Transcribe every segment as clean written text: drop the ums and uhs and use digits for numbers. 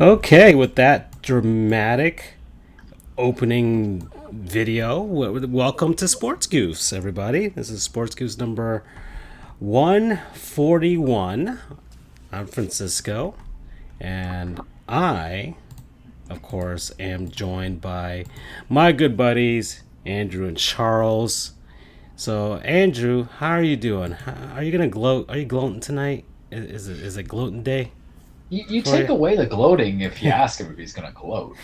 Okay, with that dramatic opening video, welcome to Sports Goofs, everybody. This is Sports Goofs number 141. I'm Francisco, and I, of course, am joined by my good buddies, Andrew and Charles. So, Andrew, how are you doing? Are you gonna gloat? Are you gloating tonight? Is it gloating day You for take you? away the gloating if you ask him if he's going to gloat.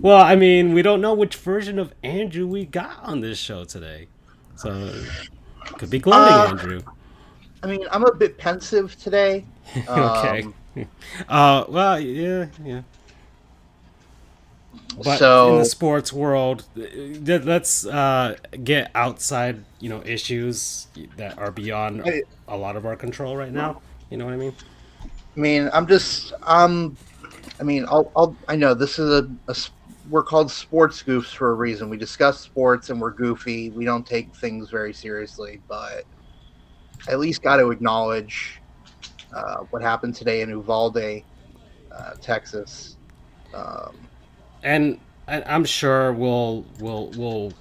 Well, I mean, we don't know which version of Andrew we got on this show today. So, it could be gloating Uh, Andrew. I mean, I'm a bit pensive today. Okay. Um, Well, yeah. But in the so sports world, let's get outside, issues that are beyond I, a lot of our control right now. You know what I mean? I mean, I mean, I know this is we're called sports goofs for a reason. We discuss sports and we're goofy. We don't take things very seriously, but at least got to acknowledge what happened today in Uvalde, Texas. Um, And I'm sure we'll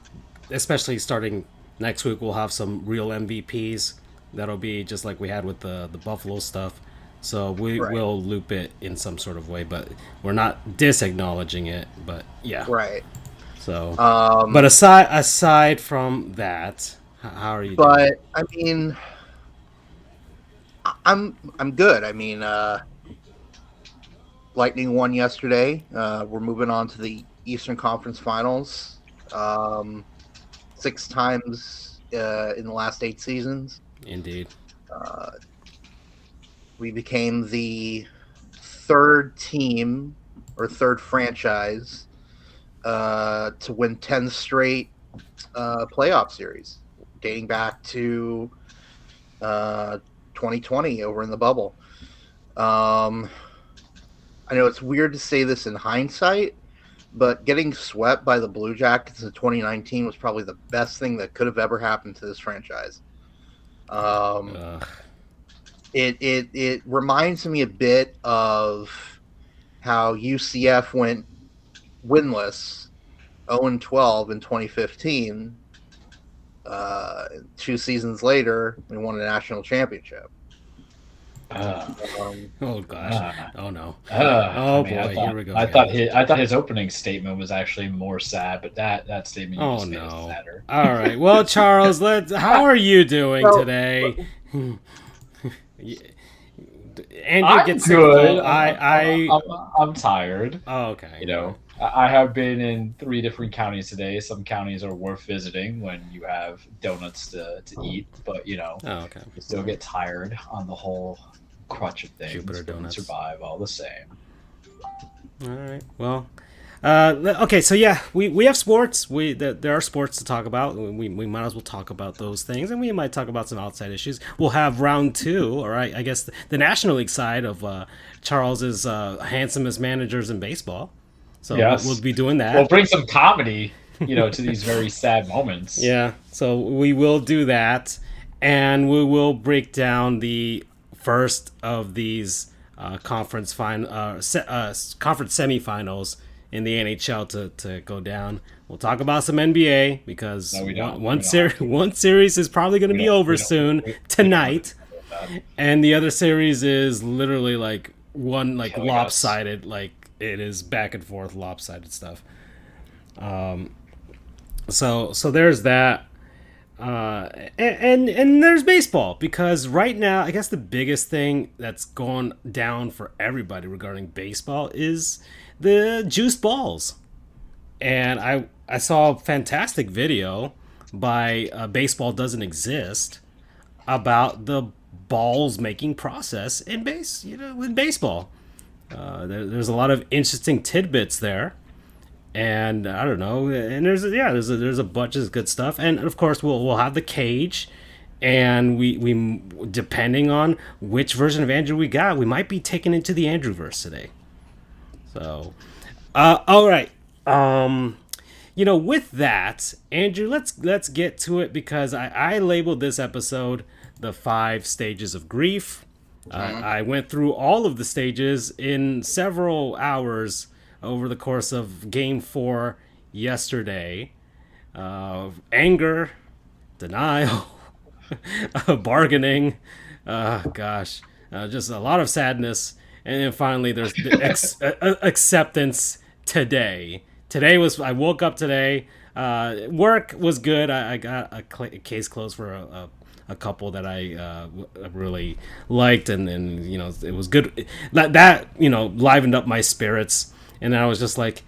especially starting next week we'll have some real MVPs that'll be just like we had with the Buffalo stuff. So we right, will loop it in some sort of way, but we're not disacknowledging it. But yeah, right. so but Um, aside from that, how are you doing? but I mean, I'm good. I mean, Lightning won yesterday. We're moving on to the Eastern Conference Finals. Um, 6 times in the last 8 seasons. Indeed. Uh, we became the third team or third franchise to win 10 straight playoff series, dating back to uh, 2020 over in the bubble. Um, I know it's weird to say this in hindsight, but getting swept by the Blue Jackets in 2019 was probably the best thing that could have ever happened to this franchise. Um, Uh, it reminds me a bit of how UCF went winless 0-12 in 2015. 2 seasons later, we won a national championship. Uh, Um, oh gosh. uh, Oh no. I Oh mean, boy. Here we go I again. thought his opening statement was actually more sad, but that statement you Oh just made is no. sadder. All right. Well, Charles, how are you doing so, today? Andrew I'm gets sick of good. I I'm tired. oh, okay. You All right. know, I have been in 3 different counties today. Some counties are worth visiting when you have donuts to eat, but Oh, okay. you still get tired on the whole crutch of things, Jupiter but we donuts. survive all the same. All right. Well, okay. So yeah, we have sports. There are sports to talk about. We might as well talk about those things, and we might talk about some outside issues. We'll have round two, or I guess the National League side of Charles's handsomest managers in baseball. So we'll Yes. be doing Well, that. bring some comedy, to these very sad moments. Yeah, so we will do that, and we will break down the first of these conference semifinals in the NHL to go down. We'll talk about some NBA because No, we don't. one We don't have series to. one series is probably going to We be don't. over We don't. soon We don't have to tonight, talk about that. and the other series is literally like one like Killing us. lopsided, like it is back and forth lopsided stuff. So there's that. And there's baseball because right now I guess the biggest thing that's going down for everybody regarding baseball is the juiced balls. And I saw a fantastic video by Baseball Doesn't Exist about the balls making process in with baseball. There's a lot of interesting tidbits there, and I don't know. And there's a bunch of good stuff, and of course we'll have the cage, and we depending on which version of Andrew we got, we might be taken into the Andrewverse today. So, all right. With that, Andrew, let's get to it because I labeled this episode the 5 stages of grief, I went through all of the stages in several hours over the course of Game 4 yesterday. Anger, denial, bargaining, just a lot of sadness. And then finally there's the acceptance today. I woke up today. Work was good. I got a case closed for a couple that I really liked, and it was good. That livened up my spirits, and I was just like,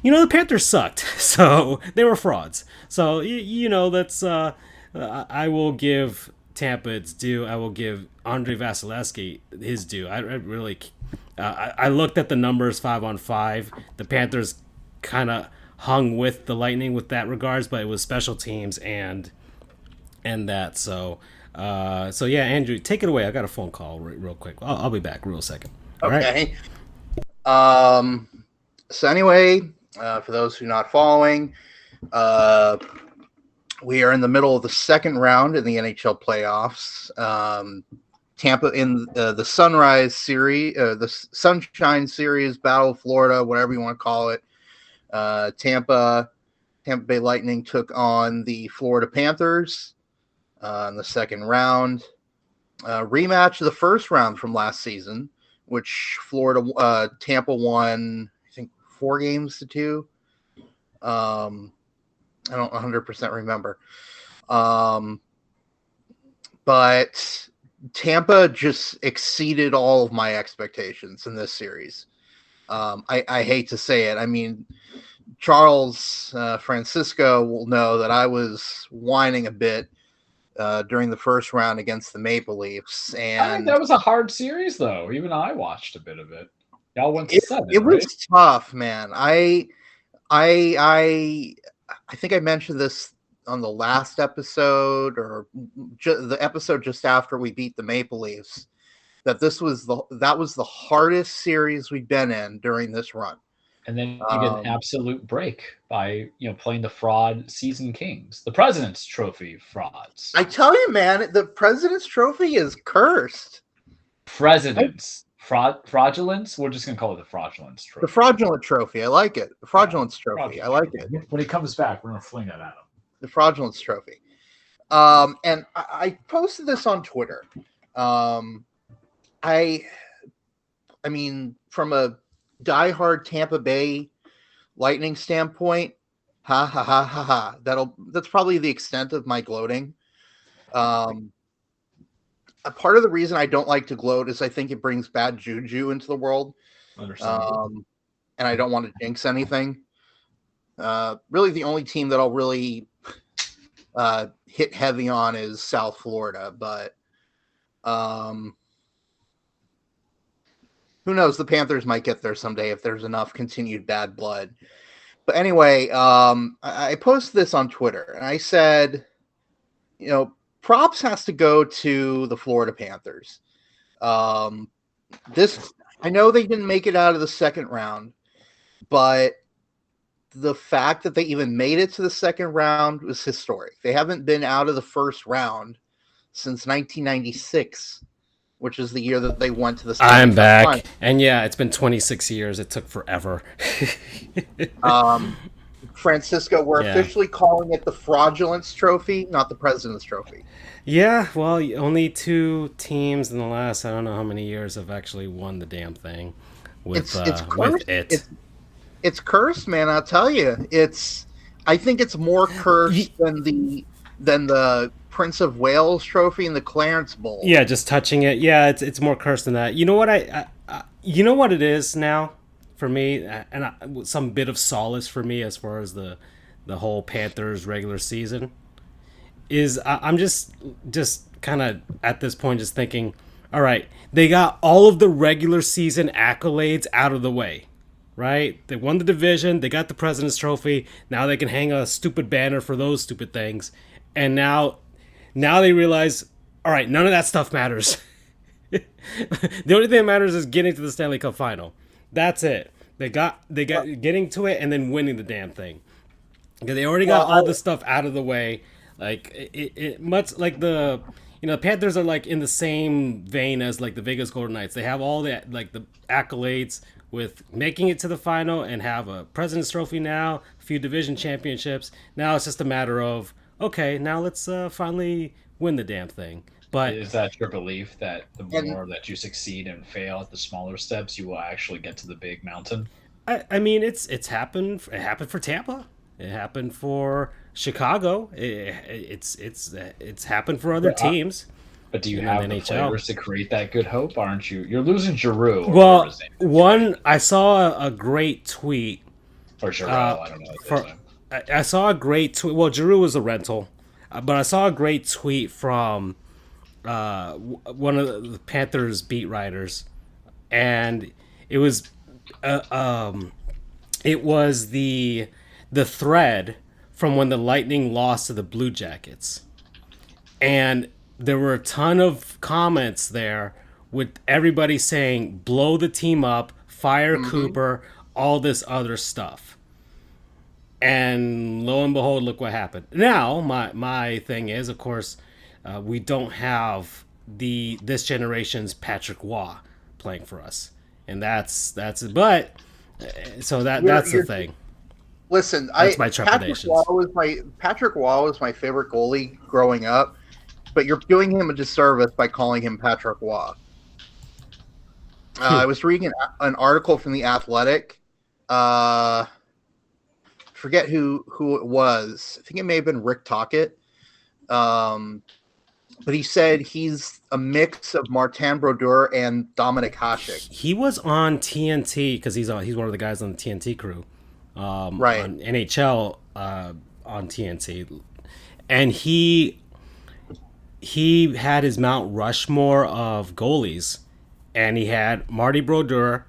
the Panthers sucked, so they were frauds. So that's I will give Tampa its due. I will give Andre Vasilevsky his due. I really I looked at the numbers 5-on-5. The Panthers kind of hung with the Lightning with that regards, but it was special teams and that. So yeah, Andrew, take it away. I got a phone call real quick. I'll be back real second. All okay. Right. So anyway, for those who are not following, we are in the middle of the second round in the NHL playoffs. Tampa in the Sunrise Series, the Sunshine Series, Battle of Florida, whatever you want to call it. Tampa Bay Lightning took on the Florida Panthers in the second round. Rematch of the first round from last season, which Tampa won, I think, 4-2. I don't 100% remember. But Tampa just exceeded all of my expectations in this series. I hate to say it. I mean, Charles Francisco will know that I was whining a bit during the first round against the Maple Leafs. And I think that was a hard series, though. Even I watched a bit of it. Y'all went to 7, It right? was tough, man. I think I mentioned this on the last episode or the episode just after we beat the Maple Leafs, that that was the hardest series we've been in during this run. And then you get an absolute break by playing the fraud season kings, the President's Trophy frauds. I tell you, man, the President's Trophy is cursed. Fraudulence. We're just gonna call it the Fraudulence Trophy. The Fraudulent Trophy. I like it. The Fraudulence Trophy. I like it. When he comes back, we're gonna fling that at him. The Fraudulence Trophy. And I posted this on Twitter. I mean, from a diehard Tampa Bay Lightning standpoint, ha ha ha ha ha. That's probably the extent of my gloating. A part of the reason I don't like to gloat is I think it brings bad juju into the world. And I don't want to jinx anything. Really, the only team that I'll really hit heavy on is South Florida, but who knows? The Panthers might get there someday if there's enough continued bad blood. But anyway, I posted this on Twitter, and I said, props has to go to the Florida Panthers. I know they didn't make it out of the second round, but the fact that they even made it to the second round was historic. They haven't been out of the first round since 1996, which is the year that they went to the second I'm back. round. And yeah, it's been 26 years. It took forever. Francisco, we're officially calling it the Fraudulence Trophy, not the President's Trophy. Yeah, well, only 2 teams in the last, I don't know how many years, have actually won the damn thing with it. It's cursed, man. I'll tell you. I think it's more cursed than the Prince of Wales Trophy and the Clarence Bowl. Yeah, just touching it. Yeah, it's more cursed than that. You know what you know what it is now for me, and some bit of solace for me as far as the whole Panthers regular season is I'm just kind of at this point just thinking, all right, they got all of the regular season accolades out of the way. Right? They won the division. They got the President's Trophy. Now they can hang a stupid banner for those stupid things. And now they realize, all right, none of that stuff matters. The only thing that matters is getting to the Stanley Cup final. That's it. They got getting to it and then winning the damn thing. Because they already got all the stuff out of the way. Like it much like the the Panthers are like in the same vein as like the Vegas Golden Knights. They have all the accolades with making it to the final and have a President's Trophy now, a few division championships. Now it's just a matter of, okay, now let's finally win the damn thing. But is that your belief that the more that you succeed and fail at the smaller steps, you will actually get to the big mountain? I mean, it's happened. It happened for Tampa. It happened for Chicago. It's happened for other teams. But do you have the players to create that good hope? Aren't you? You're losing Giroux. Well, I saw a great tweet. Or Giroux, I don't know. I saw a great tweet. Well, Giroux was a rental, but I saw a great tweet from one of the Panthers beat writers, and it was the thread from when the Lightning lost to the Blue Jackets, and there were a ton of comments there with everybody saying blow the team up, fire Cooper, all this other stuff. And lo and behold, look what happened. Now, my thing is, of course, we don't have this generation's Patrick Waugh playing for us, and that's it. But so that's the thing. Listen, that's my trepidations. Patrick Waugh was my favorite goalie growing up, but you're doing him a disservice by calling him Patrick Waugh. I was reading an article from The Athletic. Forget who it was. I think it may have been Rick Tocchet. But he said he's a mix of Martin Brodeur and Dominik Hasek. He was on TNT because he's one of the guys on the TNT crew. Right. On NHL on TNT. And he had his Mount Rushmore of goalies. And he had Marty Brodeur,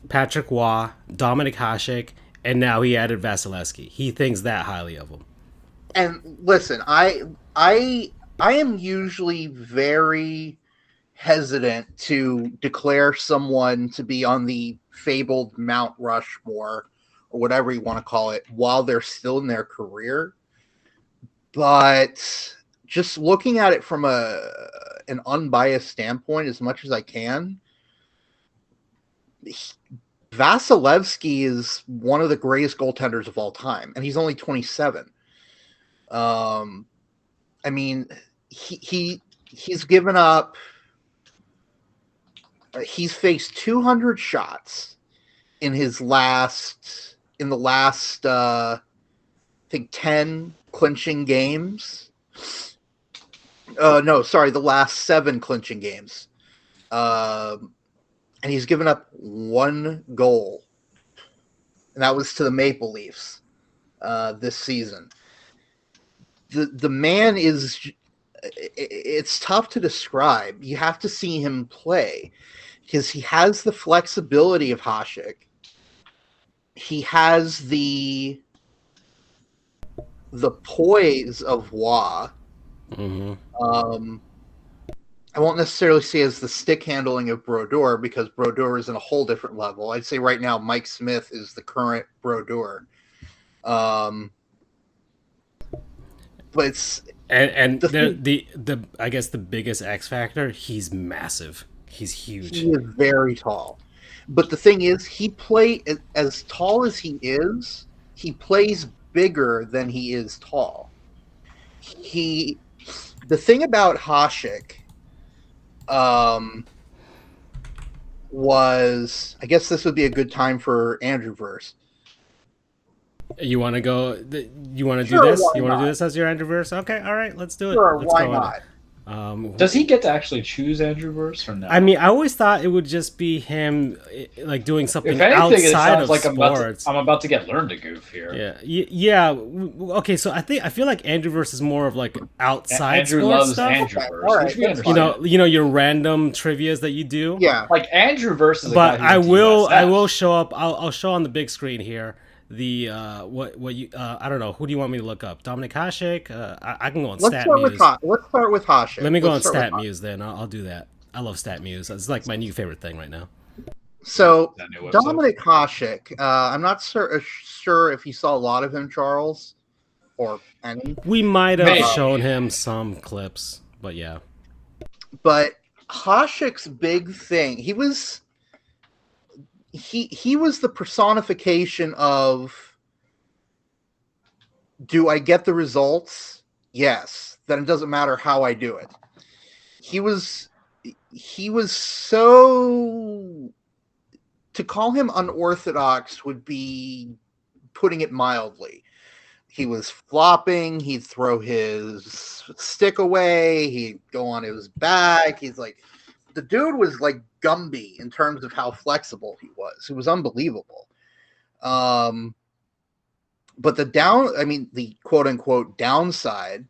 Patrick Waugh, Dominik Hasek, and now he added Vasilevsky. He thinks that highly of him. And listen, I am usually very hesitant to declare someone to be on the fabled Mount Rushmore or whatever you want to call it while they're still in their career. But just looking at it from an unbiased standpoint as much as I can, Vasilevsky is one of the greatest goaltenders of all time, and he's only 27. I mean, he's given up. He's faced 200 shots in the last, I think 10 clinching games. The last 7 clinching games. And he's given up 1 goal, and that was to the Maple Leafs this season. The man is, it's tough to describe. You have to see him play because he has the flexibility of Hasek. He has the poise of Waugh. Mm-hmm. I won't necessarily say as the stick handling of Brodeur because Brodeur is in a whole different level. I'd say right now Mike Smith is the current Brodeur. But it's the I guess the biggest X factor, he's massive. He's huge. He is very tall. But the thing is, as tall as he is, he plays bigger than he is tall. The thing about Hasek was, I guess this would be a good time for Andrew verse. You want to go? You want to Sure, do this? You why want to do not? this as your Andrew verse? Okay, all right, let's do it. Sure, Let's why go not? Does he get to actually choose Andrew verse or no? I mean, I always thought it would just be him, like doing something if anything, it outside sounds of like sports. I'm about to get learned to goof here. Yeah. Okay, so I feel like Andrewverse is more of like outside Andrew sports loves stuff. Andrewverse. All right, Which we that's understand. You know your random trivias that you do. Yeah. Like Andrew versus. But I will show up. I'll show on the big screen here. The what you I don't know, who do you want me to look up? Dominik Hasek? I can go on Let's StatMuse. let's start with Hasek. Let me go on Let's start with StatMuse then. I'll do that. I love StatMuse. It's like my new favorite thing right now. So That new website. Dominik Hasek, I'm not sure if you saw a lot of him, Charles, or any. We might have Maybe. shown him some clips, but yeah. But Hasek's big thing, he was the personification of, do I get the results? Yes. Then it doesn't matter how I do it. He was so, to call him unorthodox would be putting it mildly. He was flopping. He'd throw his stick away. He'd go on his back. He's like, the dude was like Gumby in terms of how flexible he was. It was unbelievable. But the quote unquote downside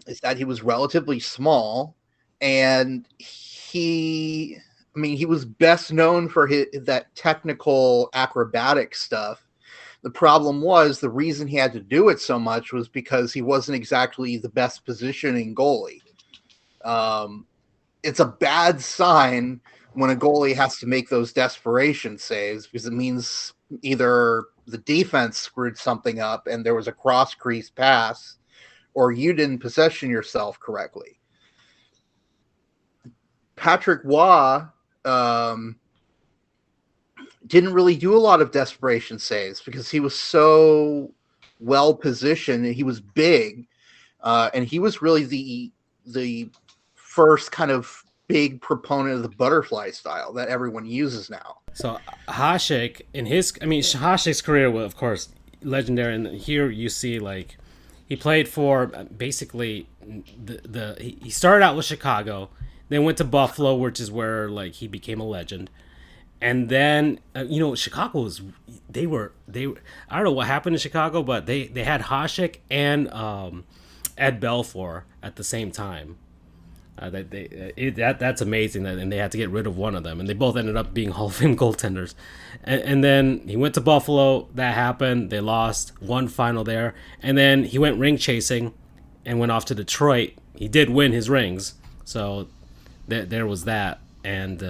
is that he was relatively small, and he was best known for that technical acrobatic stuff. The problem was, the reason he had to do it so much was because he wasn't exactly the best positioning goalie. It's a bad sign when a goalie has to make those desperation saves, because it means either the defense screwed something up and there was a cross crease pass, or you didn't position yourself correctly. Patrick Waugh didn't really do a lot of desperation saves because he was so well positioned and he was big, and he was really the first kind of big proponent of the butterfly style that everyone uses now. So Hasek, Hasek's career was, of course, legendary, and here you see, like, he played for basically he started out with Chicago, then went to Buffalo, which is where, like, he became a legend. And then, Chicago was, they were, I don't know what happened in Chicago, but they had Hasek and Ed Belfour at the same time. That's amazing, and they had to get rid of one of them, and they both ended up being Hall of Fame goaltenders. And then he went to Buffalo. That happened. They lost one final there, and then he went ring chasing, and went off to Detroit. He did win his rings, so there was that. And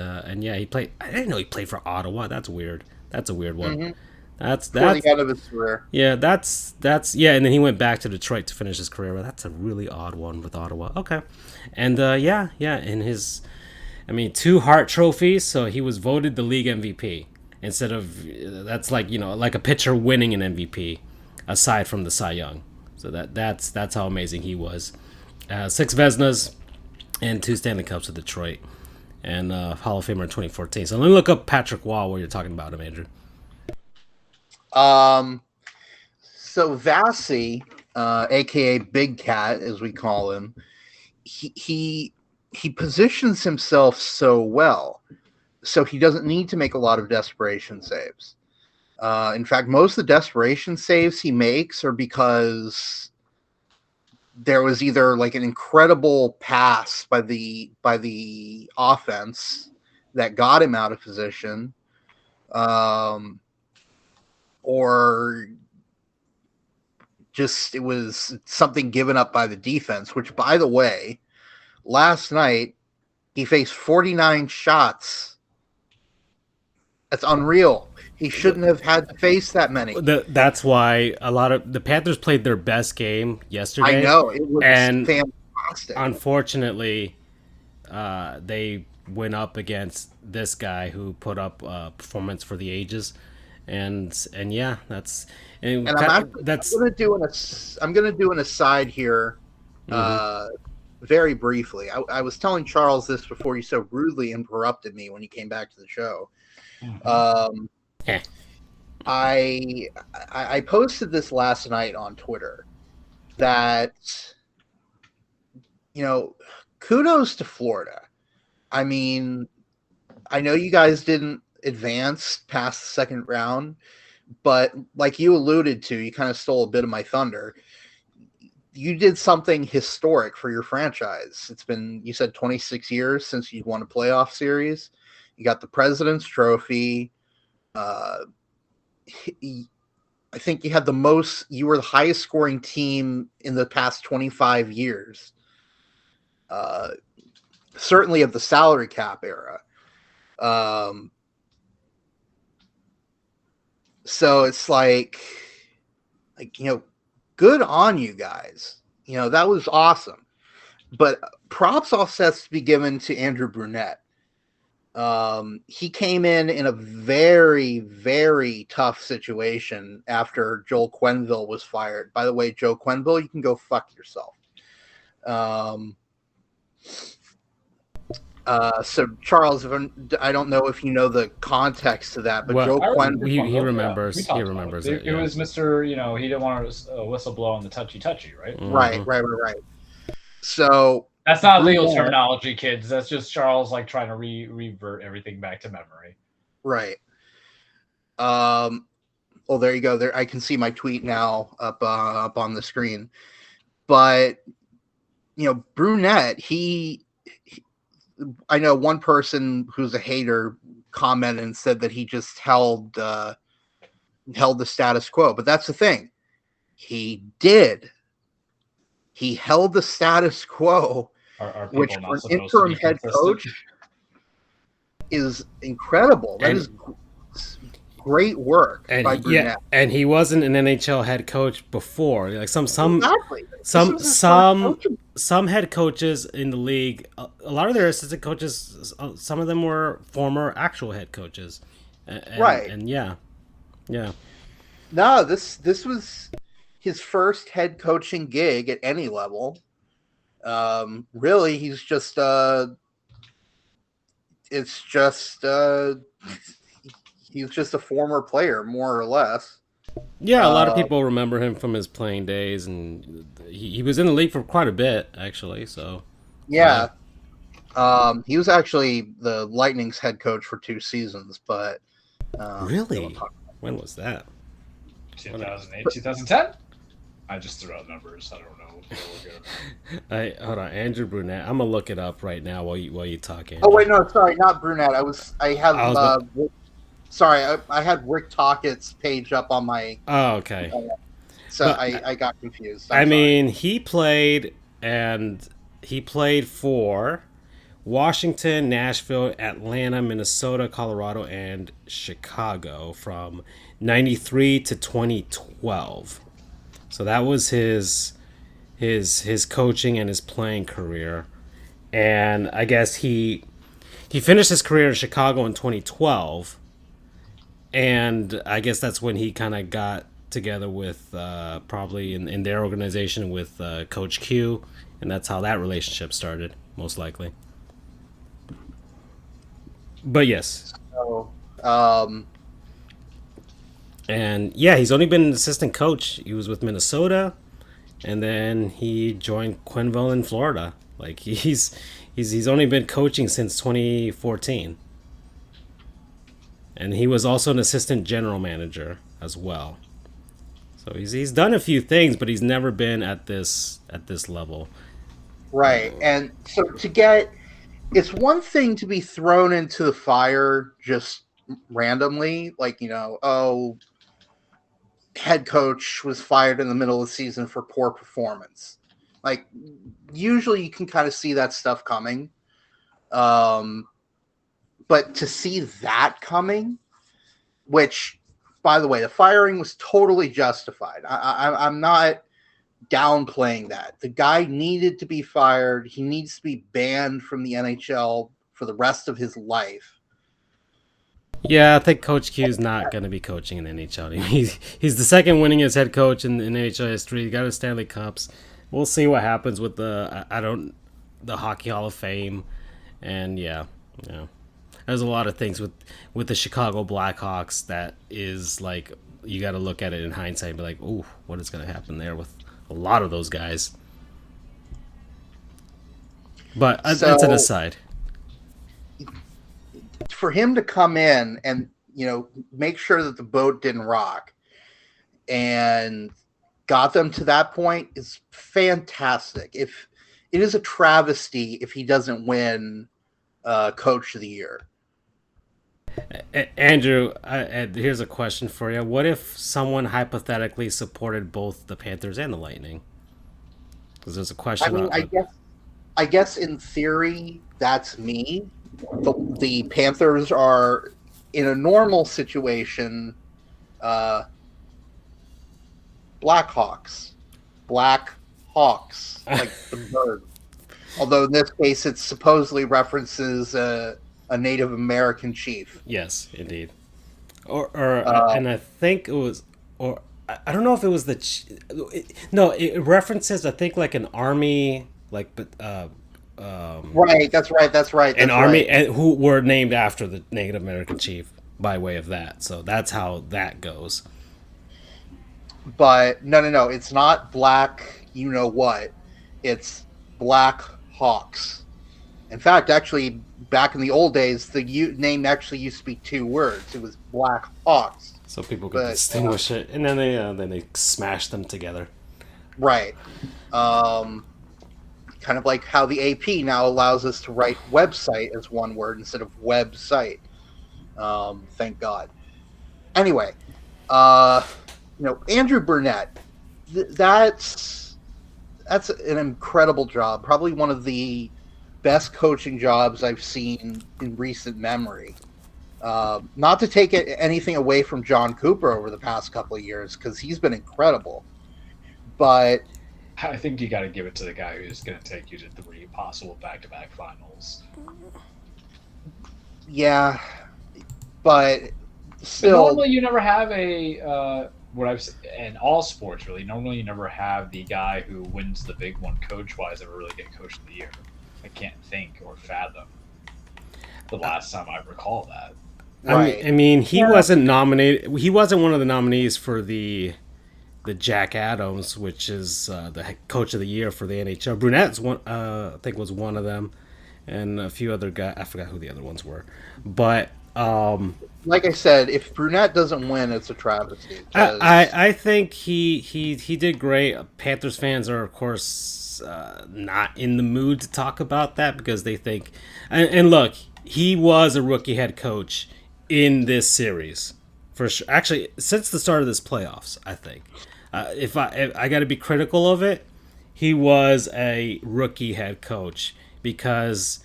yeah, he played. I didn't know he played for Ottawa. That's weird. That's a weird one. Mm-hmm. That's the end of his career. Yeah, that's yeah, and then he went back to Detroit to finish his career. But that's a really odd one with Ottawa. Okay, and yeah, in his, 2 Hart trophies, so he was voted the league MVP instead of, that's like, like a pitcher winning an MVP aside from the Cy Young. So that's how amazing he was. 6 Vezinas and 2 Stanley Cups with Detroit, and Hall of Famer in 2014. So let me look up Patrick Waugh while you're talking about him, Andrew. So Vasi, aka Big Cat, as we call him, he positions himself so well, so he doesn't need to make a lot of desperation saves. In fact, most of the desperation saves he makes are because there was either like an incredible pass by the offense that got him out of position, or just it was something given up by the defense, which, by the way, last night he faced 49 shots. That's unreal. He shouldn't have had to face that many. That's why a lot of the Panthers played their best game yesterday. I know. It was fantastic. Unfortunately, they went up against this guy who put up performance for the ages. And yeah, that's I'm gonna do an aside here, very briefly. I was telling Charles this before you so rudely interrupted me when you came back to the show. I posted this last night on Twitter that, kudos to Florida. I know you guys didn't advance past the second round, but like you alluded to, you kind of stole a bit of my thunder. You did something historic for your franchise. It's been, you said, 26 years since you won a playoff series. You got the President's Trophy. I think you were the highest scoring team in the past 25 years. Certainly of the salary cap era. So it's like, good on you guys. That was awesome. but props also has to be given to Andrew Brunette. He came in a very, very tough situation after Joel Quenneville was fired. By the way, Joe Quenneville, you can go fuck yourself. So Charles, I don't know if you know the context to that, but Well, Joe Quenneville, he remembers. Yeah, he remembers it. It was Mr. He didn't want to whistle blow on the touchy, right? Mm-hmm. Right. So that's not legal terminology, kids. That's just Charles like trying to revert everything back to memory. Right. Well, there you go. There, I can see my tweet now up on the screen. But Brunette, I know one person who's a hater commented and said that he just held the status quo. But that's the thing. He did. He held the status quo, which for an interim head coach is incredible. That is great work by Brunette. Yeah, and he wasn't an NHL head coach before. Like some exactly. some head coaches in the league, a lot of their assistant coaches, some of them were former actual head coaches. Right. And yeah. No, this was his first head coaching gig at any level. Really, he's just he's just a former player, more or less. Yeah, a lot of people remember him from his playing days, and he was in the league for quite a bit, actually. So yeah, he was actually the Lightning's head coach for 2 seasons. But really, when was that? 2008, 2010. I just threw out numbers. I don't know. Oh, Hold on, Andrew Brunette. I'm gonna look it up right now while you talk. Andrew. Oh wait, no, sorry, not Brunette. I had Rick Tockett's page up on my. Oh, okay. So I got confused. I mean, he played for Washington, Nashville, Atlanta, Minnesota, Colorado, and Chicago from 93 to 2012. So that was his coaching and his playing career. And I guess he finished his career in Chicago in 2012. And I guess that's when he kind of got together with probably in their organization with Coach Q. And that's how that relationship started, most likely. But yes. So, and yeah, he's only been an assistant coach. He was with Minnesota, and then he joined Quenneville in Florida. Like he's only been coaching since 2014. And he was also an assistant general manager as well. So he's done a few things, but he's never been at this level. Right. And so it's one thing to be thrown into the fire just randomly, like, head coach was fired in the middle of the season for poor performance. Like, usually you can kind of see that stuff coming. But to see that coming, which, by the way, the firing was totally justified. I'm not downplaying that. The guy needed to be fired. He needs to be banned from the NHL for the rest of his life. Yeah, I think Coach Q is not going to be coaching in the NHL. He's the second winningest head coach in NHL history. He got his Stanley Cups. We'll see what happens with the Hockey Hall of Fame, and yeah, there's a lot of things with the Chicago Blackhawks that is like you got to look at it in hindsight and be like, ooh, what is going to happen there with a lot of those guys? But that's an aside. For him to come in and make sure that the boat didn't rock and got them to that point is fantastic. If it is a travesty if he doesn't win Coach of the Year. Andrew, here's a question for you. What if someone hypothetically supported both the Panthers and the Lightning? Because there's a question. I guess in theory that's me. The Panthers are in a normal situation. Blackhawks, like the bird. Although in this case, it supposedly references a Native American chief. Yes, indeed. And I think it was, or I don't know if it was no, it references, I think, like an army, like, but Right, that's right. an army and who were named after the Native American chief by way of that. So that's how that goes. But no, it's not black. You know what? It's Black Hawks. In fact, actually, back in the old days, the name actually used to be 2 words. It was Black Hawks. So people could distinguish it, and then they smash them together. Right. Kind of like how the AP now allows us to write website as 1 word instead of website. Thank God. Anyway, Andrew Burnett, that's an incredible job. Probably one of the best coaching jobs I've seen in recent memory. Not to take anything away from John Cooper over the past couple of years, because he's been incredible. But I think you got to give it to the guy who's going to take you to 3 possible back-to-back finals. Yeah, but still, normally you never have in all sports really. Normally you never have the guy who wins the big one coach-wise ever really get Coach of the Year. I can't think or fathom the last time I recall that. Right. I mean, he wasn't nominated. He wasn't one of the nominees for the Jack Adams, which is the Coach of the Year for the NHL. Brunett's one, I think, was one of them, and a few other guys. I forgot who the other ones were, but like I said, if Brunette doesn't win, it's a travesty. I think he did great. Panthers fans are, of course, not in the mood to talk about that because they think, and look, he was a rookie head coach in this series for sure. Actually, since the start of this playoffs, I think. If I got to be critical of it, he was a rookie head coach because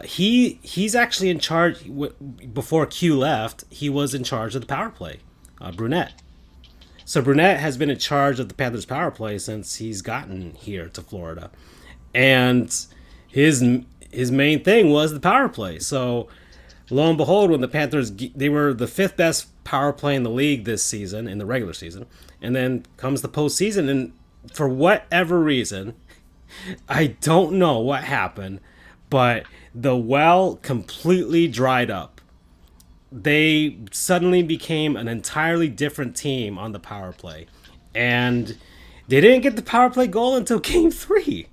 he's actually in charge. Before Q left, he was in charge of the power play, Brunette. So Brunette has been in charge of the Panthers power play since he's gotten here to Florida, and his main thing was the power play. So lo and behold, when the Panthers, they were the 5th best power play in the league this season, in the regular season. And then comes the postseason, and for whatever reason, I don't know what happened, but the well completely dried up. They suddenly became an entirely different team on the power play. And they didn't get the power play goal until Game 3.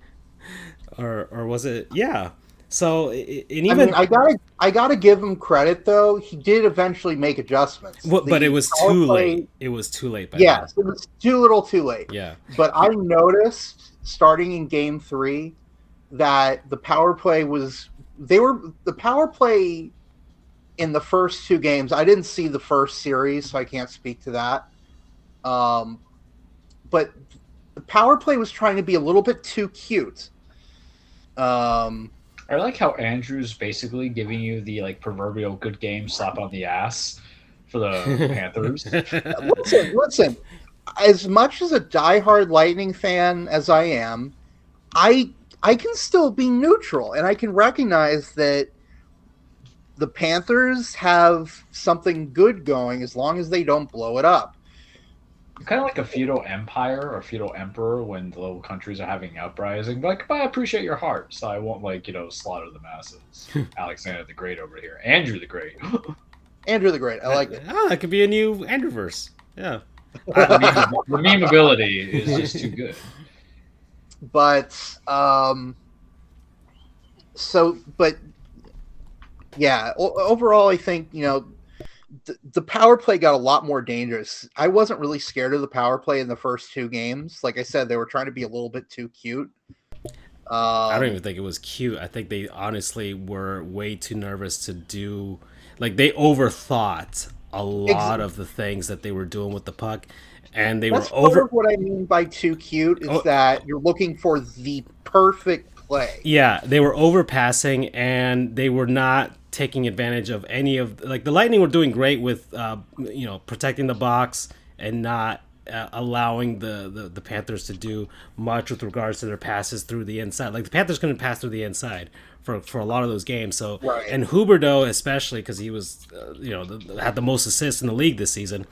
Or was it? Yeah. So, I gotta give him credit though. He did eventually make adjustments. But it was too late. It was too late. Yes, it was too late. Yeah. But I noticed starting in Game 3 that the power play the power play in the first 2 games. I didn't see the first series, so I can't speak to that. But the power play was trying to be a little bit too cute. I like how Andrew's basically giving you the proverbial good game slap on the ass for the Panthers. Listen. As much as a diehard Lightning fan as I am, I can still be neutral, and I can recognize that the Panthers have something good going as long as they don't blow it up. Kind of like a feudal empire or feudal emperor when the little countries are having uprising. But I appreciate your heart, so I won't slaughter the masses. Alexander the Great over here. Andrew the Great. Andrew the Great. I like it. Oh, that could be a new Andrewverse. Yeah. The memeability is just too good. But yeah, overall, I think the power play got a lot more dangerous. I wasn't really scared of the power play in the first 2 games. Like I said, they were trying to be a little bit too cute. I don't even think it was cute. I think they honestly were way too nervous to do. They overthought a lot of the things that they were doing with the puck, and That's part of what I mean by too cute is that you're looking for the perfect play. Yeah, they were overpassing, and they were not taking advantage of any of the Lightning were doing great with protecting the box and not allowing the Panthers to do much with regards to their passes through the inside. Like the Panthers couldn't pass through the inside for a lot of those games. So Right. and Huberdeau especially because he was had the most assists in the league this season.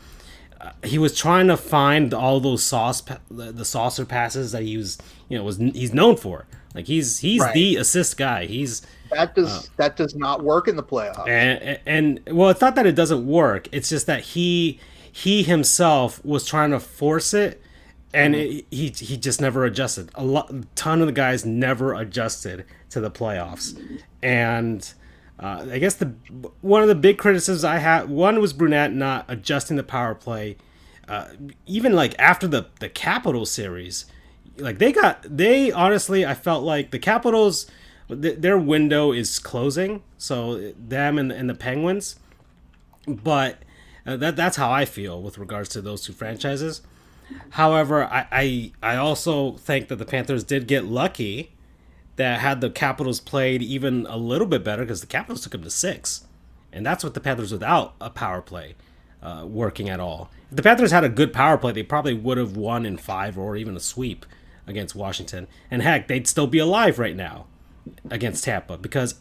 He was trying to find all those the saucer passes that he's known for. Like he's Right. the assist guy. He's That does not work in the playoffs. and well, it's not that it doesn't work. It's just that he himself was trying to force it, and he just never adjusted. Ton of the guys never adjusted to the playoffs, and I guess one of the big criticisms I had was Brunette not adjusting the power play, even like after the Capitals series, like they honestly I felt like the Capitals. Their window is closing, so them and the Penguins. But that's how I feel with regards to those two franchises. However, I also think that the Panthers did get lucky that had the Capitals played even a little bit better because the Capitals took them to 6. And that's what the Panthers without a power play working at all. If the Panthers had a good power play, they probably would have won in 5 or even a sweep against Washington. And heck, they'd still be alive right now against Tampa because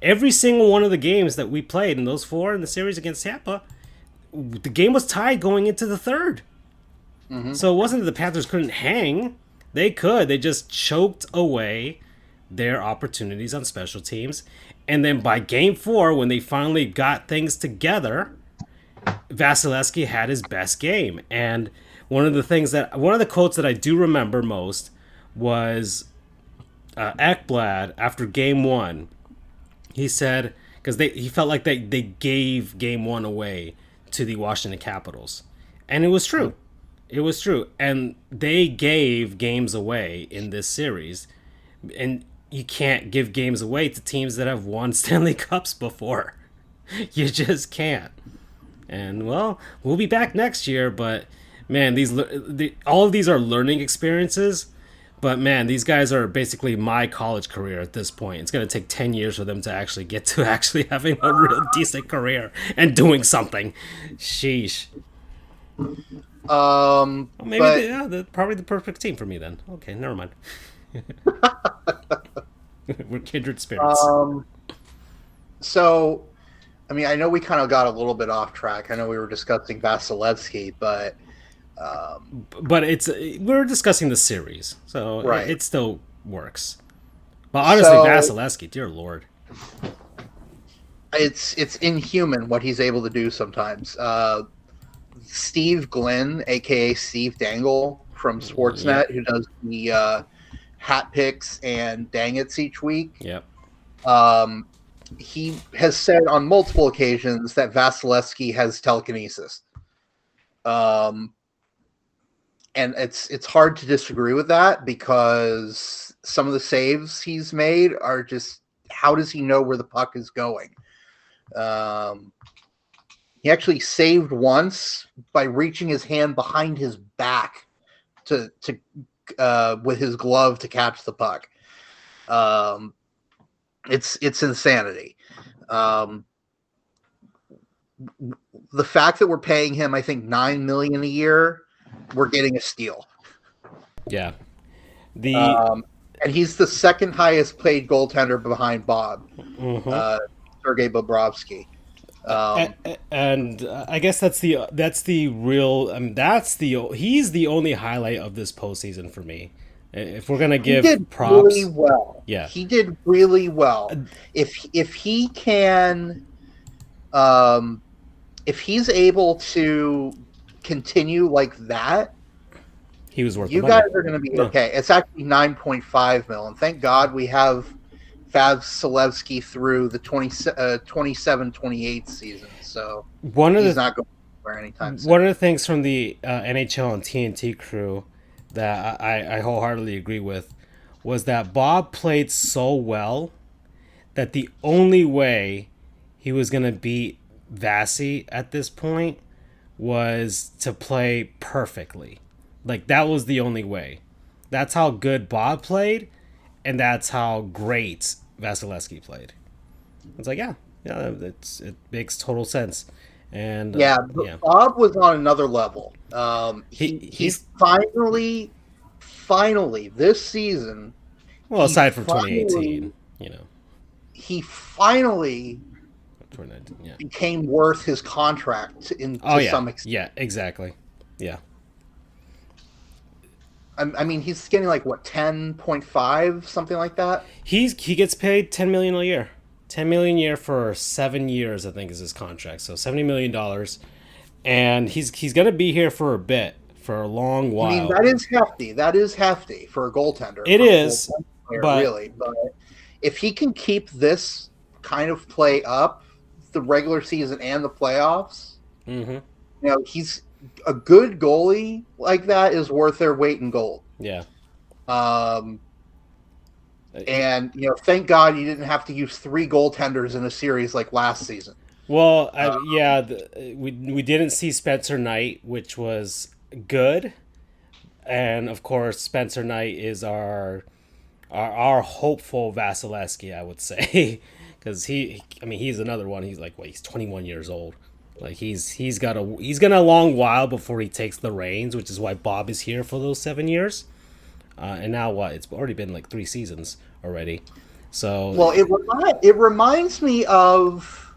every single one of the games that we played in those 4 in the series against Tampa, the game was tied going into the 3rd. Mm-hmm. So it wasn't that the Panthers couldn't hang. They could. They just choked away their opportunities on special teams. And then by game 4, when they finally got things together, Vasilevsky had his best game. And one of the quotes that I do remember most was Ekblad after game 1. He said, because he felt like they gave game 1 away to the Washington Capitals. And it was true. It was true. And they gave games away in this series. And you can't give games away to teams that have won Stanley Cups before. You just can't. And, well, we'll be back next year. But, man, all of these are learning experiences. But, man, these guys are basically my college career at this point. It's going to take 10 years for them to actually get to actually having a real decent career and doing something. Sheesh. Maybe probably the perfect team for me then. Okay, never mind. We're kindred spirits. So, I mean, I know we kind of got a little bit off track. I know we were discussing Vasilevsky, but we're discussing the series, so right. It still works. But honestly, Vasilevsky, dear Lord, it's inhuman what he's able to do sometimes. Steve Glenn, aka Steve Dangle from Sportsnet, who does the hat picks and dang it's each week. Yep. He has said on multiple occasions that Vasilevsky has telekinesis. And it's hard to disagree with that because some of the saves he's made are just, how does he know where the puck is going? He actually saved once by reaching his hand behind his back to with his glove to catch the puck. It's insanity. The fact that we're paying him, I think, $9 million a year, we're getting a steal. Yeah. And he's the second highest paid goaltender behind Bob, Sergei Bobrovsky. And I guess that's the real. He's the only highlight of this postseason for me. If we're gonna give props, really well. Yeah, he did really well. If he can, if he's able to continue like that, he was worth. You guys are going to be okay. It's actually $9.5 million. Thank God we have Vasilevsky through the 27-28 season. So he's not going anywhere anytime soon. One of the things from the NHL and TNT crew that I wholeheartedly agree with was that Bob played so well that the only way he was going to beat Vasi at this point was to play perfectly. Like, that was the only way. That's how good Bob played, and that's how great Vasilevsky played. It's like, it makes total sense. And Bob was on another level. He's finally this season. Well, aside from 2018, he finally 2019, yeah, became worth his contract some extent. Yeah, exactly. Yeah. I mean, he's getting like what 10.5, something like that. He gets paid $10 million a year. $10 million a year for 7 years, I think, is his contract. So $70 million, and he's gonna be here for a bit, for a long while. I mean, that is hefty. That is hefty for a goaltender. It is, but really, but if he can keep this kind of play up the regular season and the playoffs, he's a good goalie like that is worth their weight in gold. Yeah. And thank God you didn't have to use 3 goaltenders in a series like last season. Well, we didn't see Spencer Knight, which was good, and of course Spencer Knight is our hopeful Vasilevsky, I would say, because he's another one. He's like he's 21 years old. Like he's got a long while before he takes the reins, which is why Bob is here for those 7 years. And now it's already been like 3 seasons already. So it reminds me of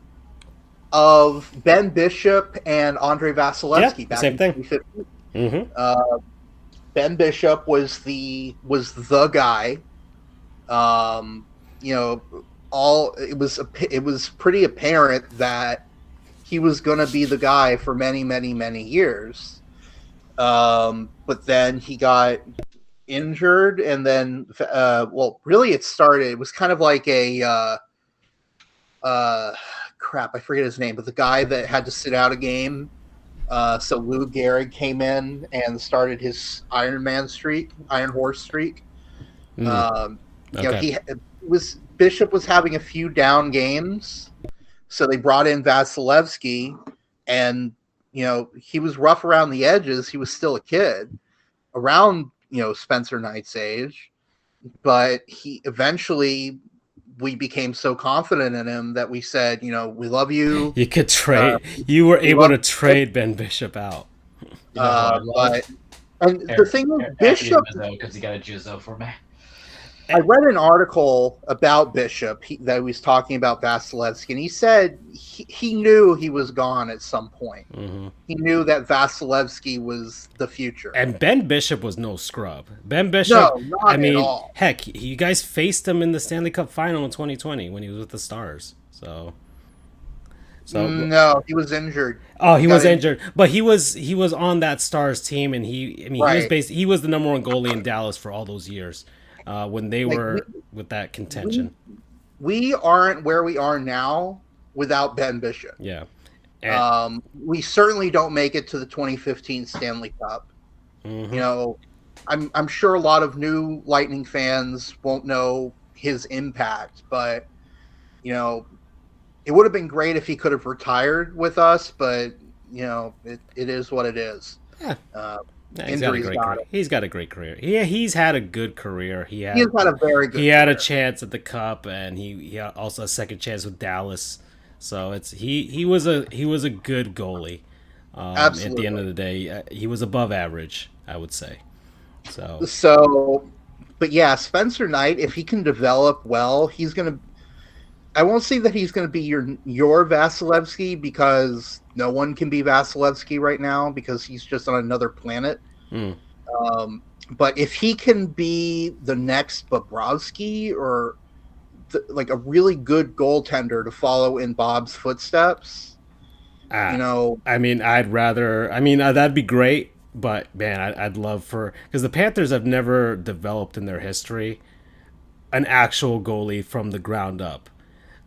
Ben Bishop and Andrei Vasilevsky back same in 2015. Ben Bishop was the guy. It was pretty apparent that he was going to be the guy for many, many, many years. But then he got injured, and then really it started. It was kind of like a crap, I forget his name, but the guy that had to sit out a game. So Lou Gehrig came in and started his Iron Horse streak. Bishop was having a few down games, so they brought in Vasilevsky, and he was rough around the edges. He was still a kid, around Spencer Knight's age, but we became so confident in him that we said, we love you. You could trade. You were able to trade Ben Bishop out. The thing is, Bishop, because he got a Jizzo for me. I read an article about Bishop that was talking about Vasilevsky, and he said he knew he was gone at some point. He knew that Vasilevsky was the future. And Ben Bishop was no scrub. Ben Bishop, no, not at all. Heck, you guys faced him in the Stanley Cup final in 2020 when he was with the Stars. So no, he was injured. Oh, he was injured, but he was on that Stars team, and he was the number 1 goalie in Dallas for all those years. When they were with that contention. We aren't where we are now without Ben Bishop. Yeah. We certainly don't make it to the 2015 Stanley Cup. I'm sure a lot of new Lightning fans won't know his impact, but it would have been great if he could have retired with us, but it is what it is. Yeah. He's got a great career. Yeah, he's had a good career. He's had a very good. He had a chance at the Cup, and he had also a second chance with Dallas. So he was a good goalie. Absolutely. At the end of the day, he was above average, I would say. But yeah, Spencer Knight, if he can develop well, he's gonna. I won't say that he's going to be your Vasilevsky, because no one can be Vasilevsky right now because he's just on another planet. But if he can be the next Bobrovsky, or like a really good goaltender to follow in Bob's footsteps, that'd be great. But man, I'd love because the Panthers have never developed in their history an actual goalie from the ground up.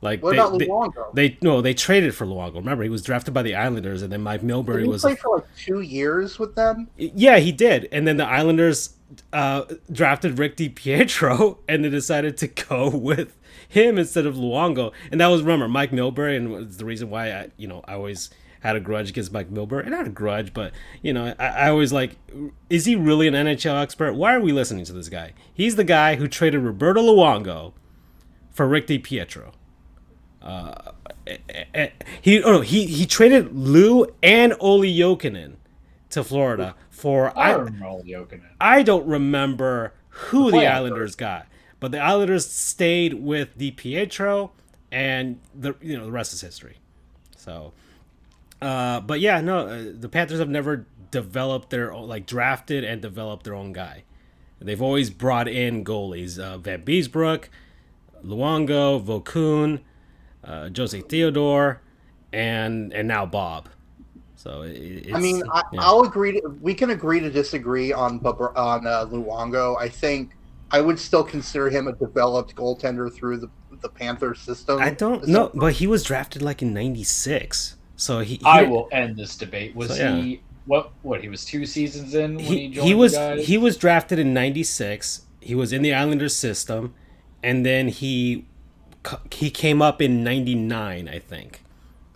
Like what about Luongo? They traded for Luongo. Remember, he was drafted by the Islanders, and then Mike Milbury Did he play for like 2 years with them? Yeah, he did. And then the Islanders drafted Rick DiPietro, and they decided to go with him instead of Luongo. And that was, remember, Mike Milbury, and it's the reason why I always had a grudge against Mike Milbury. And not a grudge, but I always like, is he really an NHL expert? Why are we listening to this guy? He's the guy who traded Roberto Luongo for Rick DiPietro. He traded Lou and Olli Jokinen to Florida for I remember all the Okinawan. I don't remember who the Islanders first. got, but the Islanders stayed with DiPietro, and the rest is history. So, but yeah, no, the Panthers have never developed their own, like drafted and developed their own guy. They've always brought in goalies, Van Beesbrook, Luongo, Vokun, Jose Theodore, and now Bob. So I'll agree. We can agree to disagree on Luongo. I think I would still consider him a developed goaltender through the Panthers system. I don't know, but he was drafted like in '96. So I will end this debate. Was he what? He was 2 seasons in when he joined the guys? He was drafted in '96. He was in the Islanders system, and then he came up in '99, I think.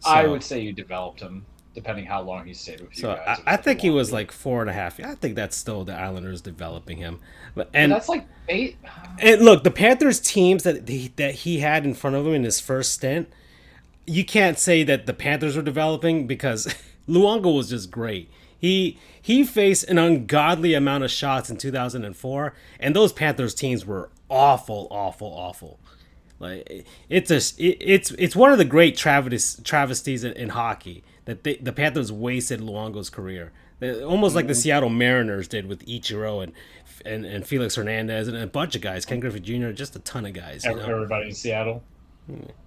So, I would say you developed him, depending how long he stayed with you guys. I think he was like 4.5. I think that's still the Islanders developing him. But that's like 8. And look, the Panthers teams that he had in front of him in his first stint, you can't say that the Panthers were developing because Luongo was just great. He faced an ungodly amount of shots in 2004, and those Panthers teams were awful. Like it's one of the great travesties in hockey that the Panthers wasted Luongo's career. Almost like the Seattle Mariners did with Ichiro and Felix Hernandez and a bunch of guys, Ken Griffey Jr., just a ton of guys. Everybody in Seattle?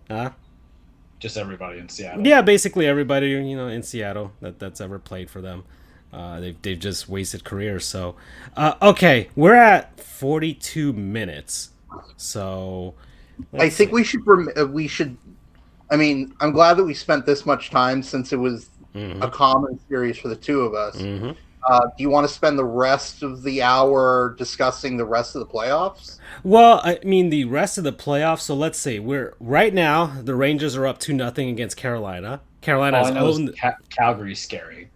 Huh? Just everybody in Seattle. Yeah, basically everybody in Seattle that's ever played for them. They've just wasted careers. So, okay, we're at 42 minutes. So, I think we should. I mean, I'm glad that we spent this much time since it was a common series for the two of us. Mm-hmm. Do you want to spend the rest of the hour discussing the rest of the playoffs? Well, I mean, the rest of the playoffs. So let's see. We're right now. The Rangers are up 2-0 against Carolina. Carolina's owned. Calgary's scary.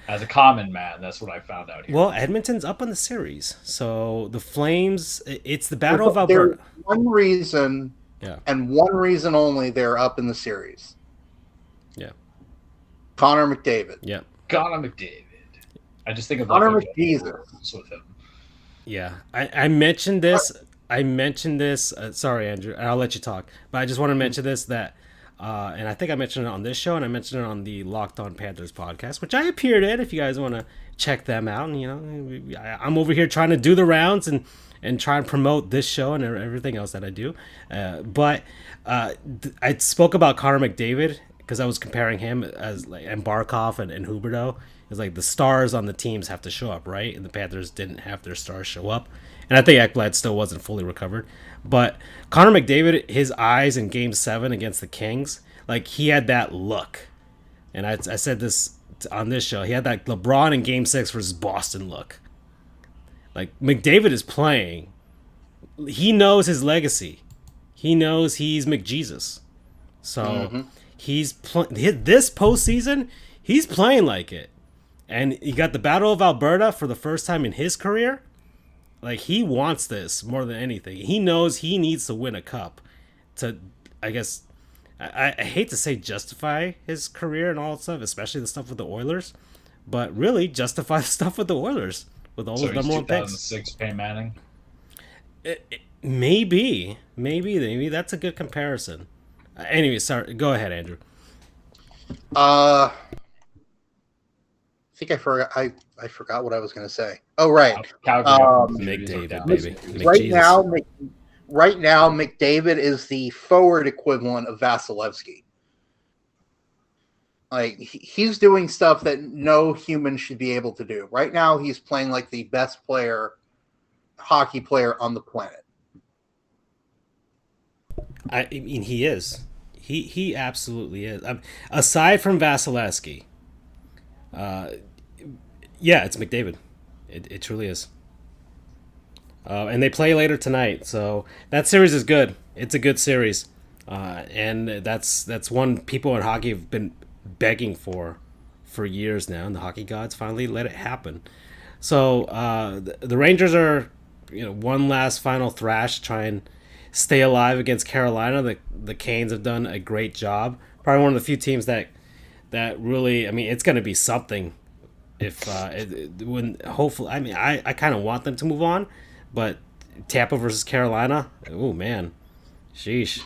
As a common man, that's what I found out here. Well, Edmonton's up on the series. So the Flames. It's the Battle of Alberta. There's one reason, and one reason only, they're up in the series. Yeah. Connor McDavid. Yeah. Connor McDavid. I just think of Connor McDavid with him. Yeah, I mentioned this. Sorry, Andrew. I'll let you talk. But I just want to mention this that, and I think I mentioned it on this show, and I mentioned it on the Locked On Panthers podcast, which I appeared in. If you guys want to check them out, and I'm over here trying to do the rounds and try and promote this show and everything else that I do. But I spoke about Connor McDavid because I was comparing him and Barkov and Huberdeau. It's like the stars on the teams have to show up, right? And the Panthers didn't have their stars show up. And I think Ekblad still wasn't fully recovered. But Connor McDavid, his eyes in Game 7 against the Kings, like he had that look. And I said this on this show. He had that LeBron in Game 6 versus Boston look. Like McDavid is playing. He knows his legacy. He knows he's McJesus. So he's this postseason, he's playing like it. And he got the Battle of Alberta for the first time in his career. Like, he wants this more than anything. He knows he needs to win a cup to, I guess, I hate to say justify his career and all that stuff, especially the stuff with the Oilers, but really justify the stuff with the Oilers with all those number one picks. 2006 Payne Manning? Maybe that's a good comparison. Anyway, sorry, go ahead, Andrew. I think I forgot. I forgot what I was going to say. Oh, right. McDavid, baby. Right now, McDavid is the forward equivalent of Vasilevsky. Like he's doing stuff that no human should be able to do. Right now, he's playing like the best hockey player on the planet. I mean, he is. He absolutely is. Aside from Vasilevsky. Yeah, it's McDavid. It truly is. And they play later tonight, so that series is good. It's a good series, and that's one people in hockey have been begging for years now, and the hockey gods finally let it happen. So the Rangers are, one last final thrash, try and stay alive against Carolina. The Canes have done a great job. Probably one of the few teams that really, I mean, it's going to be something if when hopefully, I mean, I kind of want them to move on, but Tampa versus Carolina, oh man, sheesh,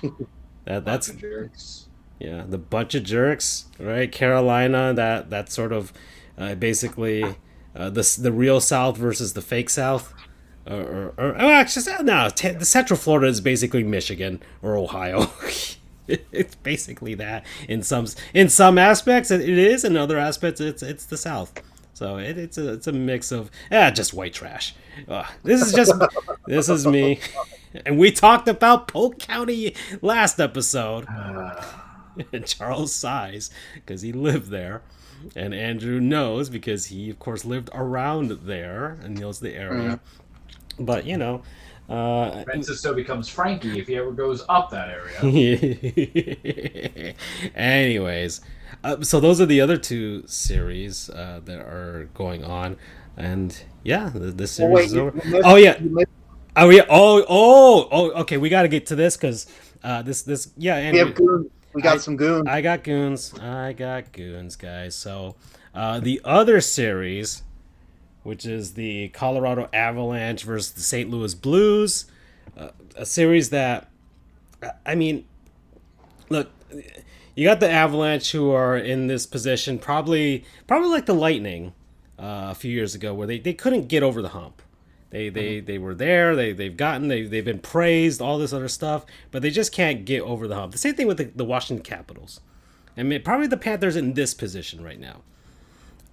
that's Jerks. yeah, the bunch of jerks, right? Carolina, that sort of basically the real South versus the fake South. Actually, no, the Central Florida is basically Michigan or Ohio. It's basically that in some aspects it is, in other aspects it's the South. So it's a mix of just white trash. This is me, and we talked about Polk County last episode. And Charles sighs because he lived there, and Andrew knows because he of course lived around there and knows the area. But Francisco becomes Frankie if he ever goes up that area. anyways, so those are the other two series that are going on, and the series is over. Oh yeah. Oh yeah. Oh. Okay, we got to get to this because this. Yeah, Andrew, we have goons. We got some goons. I got goons, guys. So the other series, which is the Colorado Avalanche versus the St. Louis Blues, a series that, I mean, look, you got the Avalanche who are in this position probably like the Lightning a few years ago, where they couldn't get over the hump. They were there. They've been praised, all this other stuff, but they just can't get over the hump. The same thing with the Washington Capitals. I mean, probably the Panthers in this position right now,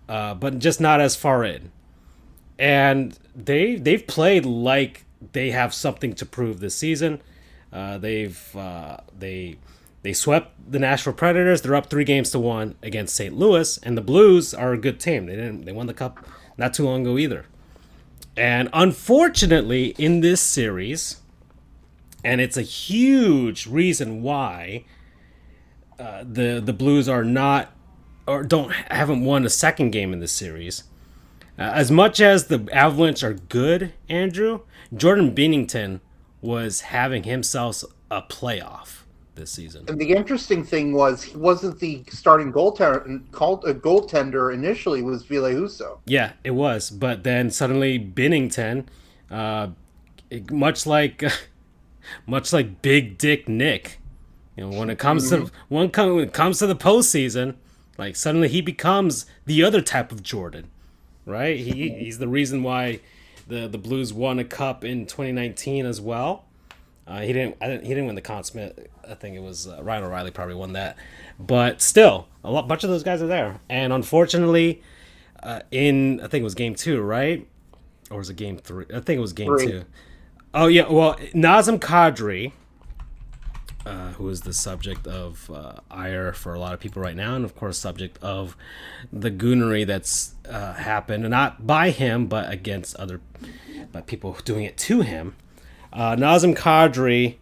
but just not as far in. And they've played like they have something to prove this season. They swept the Nashville Predators. They're up 3-1 against St. Louis, and the Blues are a good team. They won the cup not too long ago either. And unfortunately, in this series, and it's a huge reason why the Blues are not or haven't won a second game in this series. As much as the Avalanche are good, Andrew, Jordan Binnington was having himself a playoff this season. And the interesting thing was he wasn't the starting goaltender initially. It was Ville Husso. Yeah, it was. But then suddenly Binnington, much like Big Dick Nick, when it comes to the postseason, like suddenly he becomes the other type of Jordan. Right, he's the reason why the Blues won a cup in 2019 as well. He didn't win the Conn Smythe. I think it was Ryan O'Reilly probably won that, but still bunch of those guys are there. And unfortunately, I think it was game 2, right, or was it game 3? I think it was game 2. Oh yeah, well Nazem Kadri, who is the subject of ire for a lot of people right now, and of course subject of the goonery that's happened, not by him, but against by people doing it to him. Nazem Kadri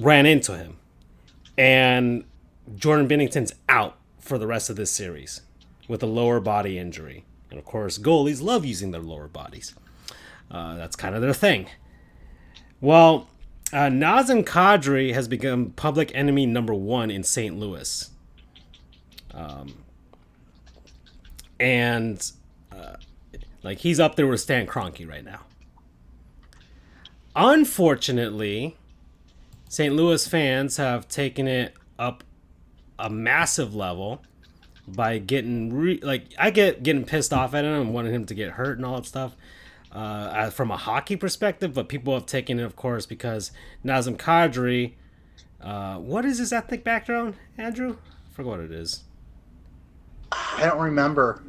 ran into him, and Jordan Binnington's out for the rest of this series with a lower body injury. And of course, goalies love using their lower bodies. That's kind of their thing. Well, Nazem Kadri has become public enemy number 1 in St. Louis. And he's up there with Stan Kroenke right now. Unfortunately, St. Louis fans have taken it up a massive level by getting getting pissed off at him and wanting him to get hurt and all that stuff. From a hockey perspective, but people have taken it, of course, because Nazem Kadri, what is his ethnic background, Andrew? I forgot what it is. I don't remember.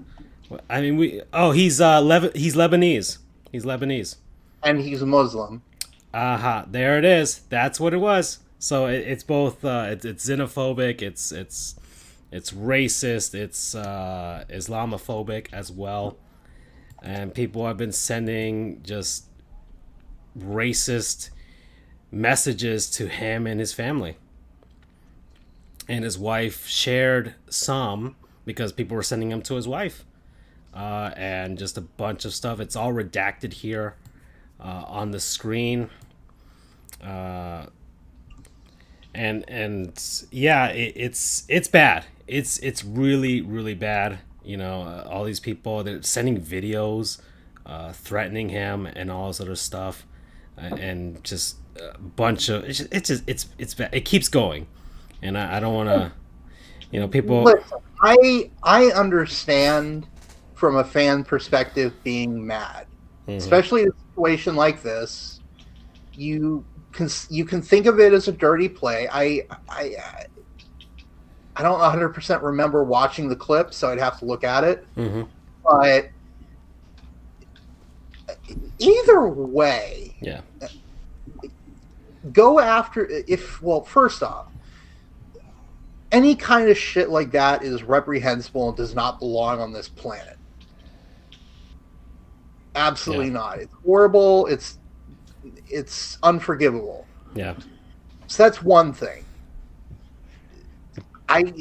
I mean, he's Lebanese. He's Lebanese. And he's a Muslim. There it is. That's what it was. So it's both. It's xenophobic. It's racist. It's Islamophobic as well. And people have been sending just racist messages to him and his family. And his wife shared some because people were sending them to his wife. And just a bunch of stuff. It's all redacted here on the screen. It's bad. It's really, really bad. All these people, they're sending videos, threatening him and all this other stuff, and just a bunch of it's bad. It keeps going, and I don't want to, people. Listen, I understand from a fan perspective being mad, especially in a situation like this. You can think of it as a dirty play. I don't 100% remember watching the clip, so I'd have to look at it. But either way, yeah, go after first off, any kind of shit like that is reprehensible and does not belong on this planet. Absolutely not. It's horrible. It's unforgivable. Yeah. So that's one thing. I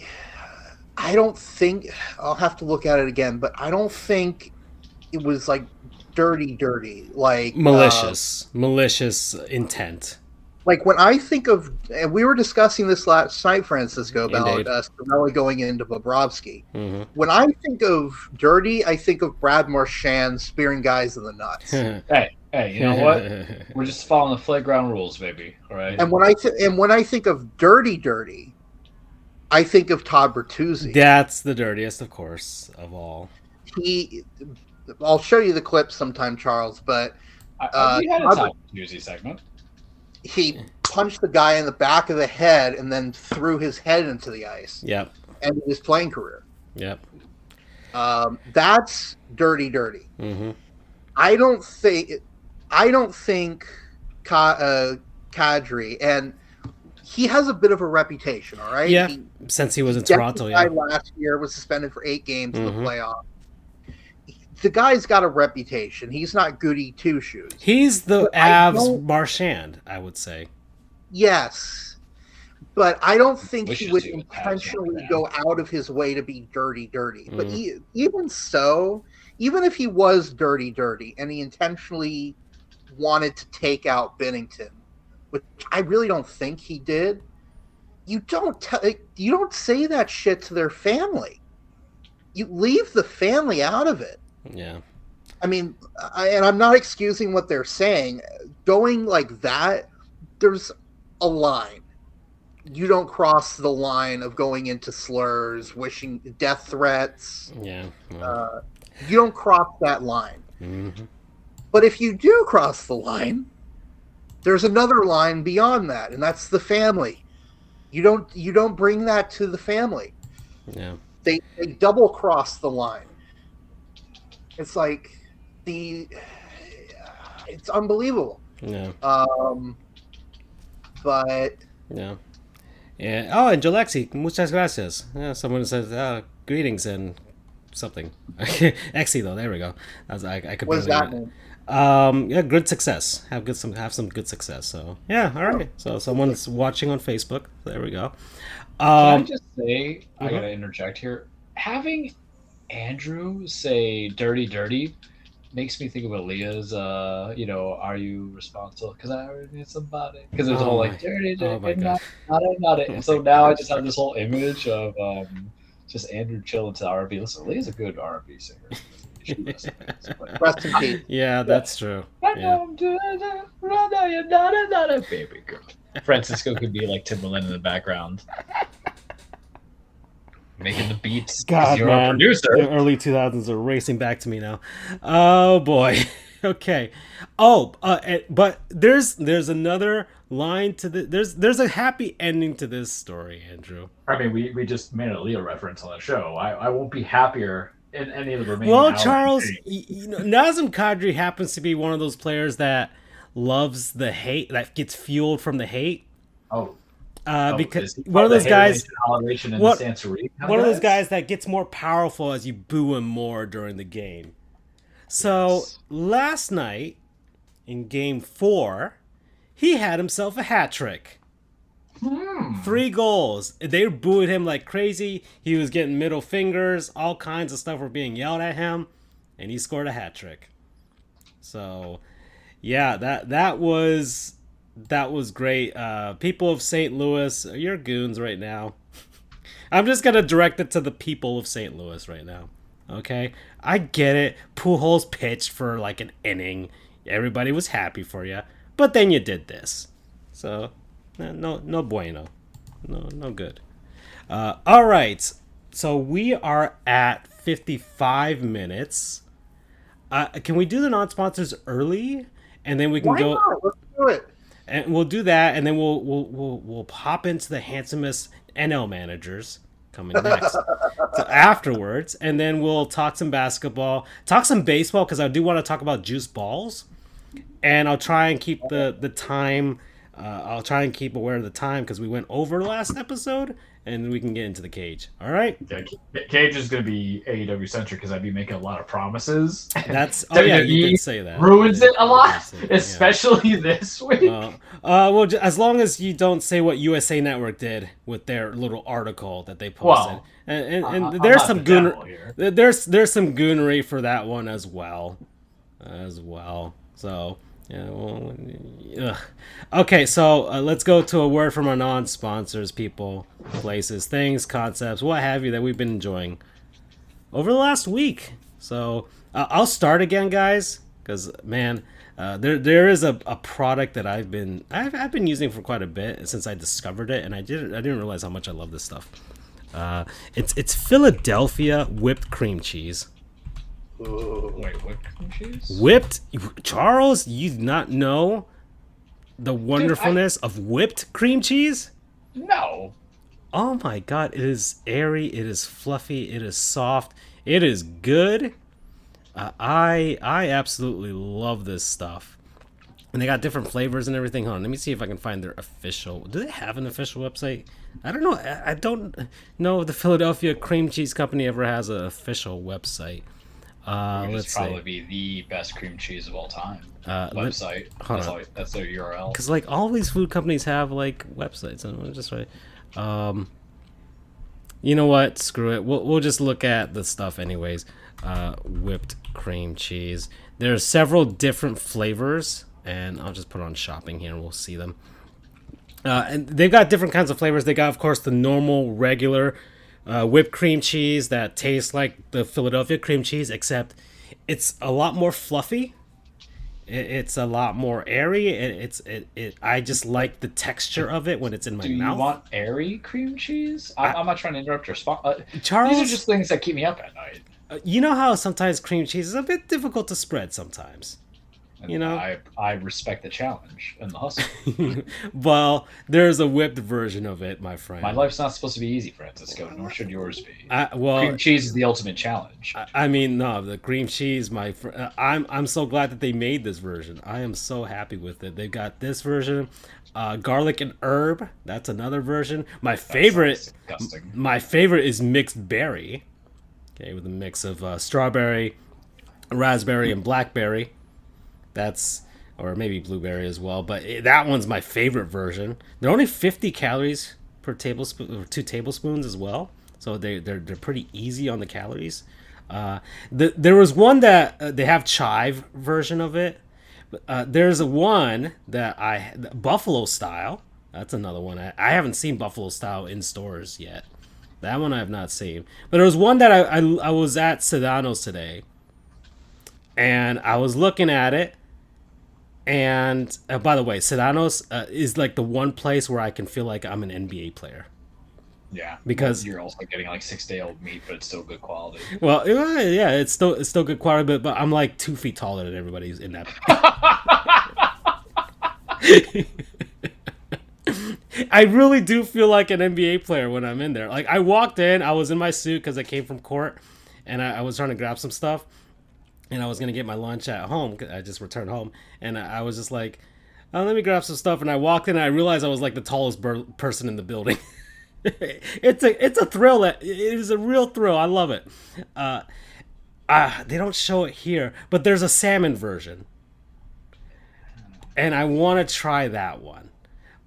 don't think, I'll have to look at it again, but I don't think it was like dirty, like malicious intent. Like when I think of, and we were discussing this last night, Francisco, about Spinelli going into Bobrovsky. When I think of dirty, I think of Brad Marchand spearing guys in the nuts. Hey, you know what? We're just following the playground rules, baby. All right. And when I think of dirty, I think of Todd Bertuzzi. That's the dirtiest, of course, of all. I'll show you the clip sometime, Charles. But we had a Todd Bertuzzi segment. He punched the guy in the back of the head and then threw his head into the ice. Yep. Ended his playing career. Yep. That's dirty. I don't think Kadri, and he has a bit of a reputation, all right? Yeah, since he was in Toronto. Yeah. Last year was suspended for 8 games in the playoff. The guy's got a reputation. He's not goody two-shoes. He's the Avs Marchand, I would say. Yes. But I don't think he would intentionally go out of his way to be dirty. But even so, even if he was dirty, and he intentionally wanted to take out Binnington, which I really don't think he did, you don't say that shit to their family. You leave the family out of it. Yeah. I mean, and I'm not excusing what they're saying. Going like that, there's a line. You don't cross the line of going into slurs, wishing death threats. Yeah. You don't cross that line. But if you do cross the line, there's another line beyond that, and that's the family. You don't bring that to the family. Yeah. They double cross the line. It's like it's unbelievable. Yeah. But yeah. Yeah. Oh, and Jolexi, muchas gracias. Yeah, someone says greetings and something. Exi though, there we go. I could. What does that mean? Yeah, good success. Have some good success. So yeah, all right. So someone's watching on Facebook. There we go. Can I just say, I gotta interject here. Having Andrew say "dirty" makes me think of Aaliyah's. Are you responsible? Because I already need somebody. Because it was all like dirty, not it. And so now I just have this whole image of just Andrew chilling to R&B. Listen, Aaliyah's a good R&B singer. Rest in peace. Yeah, that's true. Yeah. Baby girl. Francisco could be like Timberland in the background, making the beats. God, you're man, a producer. the early 2000s are racing back to me now. Oh boy. Okay. But there's another line to the. There's a happy ending to this story, Andrew. I mean, we just made a Leo reference on the show. I won't be happier in any of the remaining. Well, Charles, Nazem Kadri happens to be one of those players that loves the hate, that gets fueled from the hate. Because one of those guys, one of those guys that gets more powerful as you boo him more during the game. So last night in Game 4, he had himself a hat trick. 3 goals. They booed him like crazy. He was getting middle fingers. All kinds of stuff were being yelled at him, and he scored a hat trick. So, yeah, that was great. People of St. Louis, you're goons right now. I'm just gonna direct it to the people of St. Louis right now. Okay, I get it. Pujols pitched for like an inning. Everybody was happy for you, but then you did this. So, no bueno, no good. All right, so we are at 55 minutes. Can we do the non-sponsors early, and then we can Why go? not? Let's do it. And we'll do that, and then we'll hop into the handsomest NL managers coming next. So afterwards, and then we'll talk some basketball, talk some baseball because I do want to talk about juice balls, and I'll try and keep the time. I'll try and keep aware of the time because we went over last episode, and we can get into the cage. All right. Yeah, Cage is going to be AEW centric because I'd be making a lot of promises. That's yeah, you did say that. Ruins it a lot, it, especially this week. Well, as long as you don't say what USA Network did with their little article that they posted, and there's some there's some goonery for that one as well. So yeah, well, okay. So let's go to a word from our non-sponsors, people, places, things, concepts, what have you that we've been enjoying over the last week. So I'll start again, guys, because man, there is a product that I've been using for quite a bit since I discovered it, and I didn't realize how much I love this stuff. It's Philadelphia whipped cream cheese. Ooh. Wait, whipped cream cheese? Whipped, Charles, you do not know the wonderfulness of whipped cream cheese? No. Oh my god, it is airy, it is fluffy, it is soft, it is good. I absolutely love this stuff. And they got different flavors and everything. Hold on, let me see if I can find their official. Do they have an official website? I don't know. I don't know if the Philadelphia Cream Cheese Company ever has an official website. Let's probably be the best cream cheese of all time. Website. That's their URL. Because like all these food companies have like websites, and I'm just right. You know what? Screw it. We'll just look at the stuff anyways. Whipped cream cheese. There's several different flavors, and I'll just put on shopping here, and we'll see them. And they've got different kinds of flavors. They got, of course, the normal, regular whipped cream cheese that tastes like the Philadelphia cream cheese, except it's a lot more fluffy. It's a lot more airy. I just like the texture of it when it's in my mouth. Do you want airy cream cheese? I'm not trying to interrupt your spot. Charles, these are just things that keep me up at night. You know how sometimes cream cheese is a bit difficult to spread sometimes. You know, I respect the challenge and the hustle. Well, there's a whipped version of it, my friend. My life's not supposed to be easy, Francisco, nor should yours be. Well, cream cheese is the ultimate challenge. I mean, no, the cream cheese, I'm so glad that they made this version. I am so happy with it. They've got this version, garlic and herb. That's another version. My favorite is mixed berry. Okay, with a mix of strawberry, raspberry, and blackberry. That's, or maybe blueberry as well, but that one's my favorite version. They're only 50 calories per tablespoon, or 2 tablespoons as well, so they're pretty easy on the calories. There was one that they have chive version of it. There's a one that Buffalo style. That's another one. I haven't seen Buffalo style in stores yet. That one I have not seen. But there was one that I was at Sedano's today, and I was looking at it. And by the way, Sedano's is like the one place where I can feel like I'm an NBA player. Yeah, because you're also getting like 6-day-old meat, but it's still good quality. Well, yeah, it's still good quality, but I'm like 2 feet taller than everybody who's in that. I really do feel like an NBA player when I'm in there. Like I walked in, I was in my suit because I came from court, and I was trying to grab some stuff. And I was going to get my lunch at home. I just returned home. And I was just like, oh, let me grab some stuff. And I walked in and I realized I was like the tallest person in the building. It's a thrill. It is a real thrill. I love it. They don't show it here. But there's a salmon version. And I want to try that one.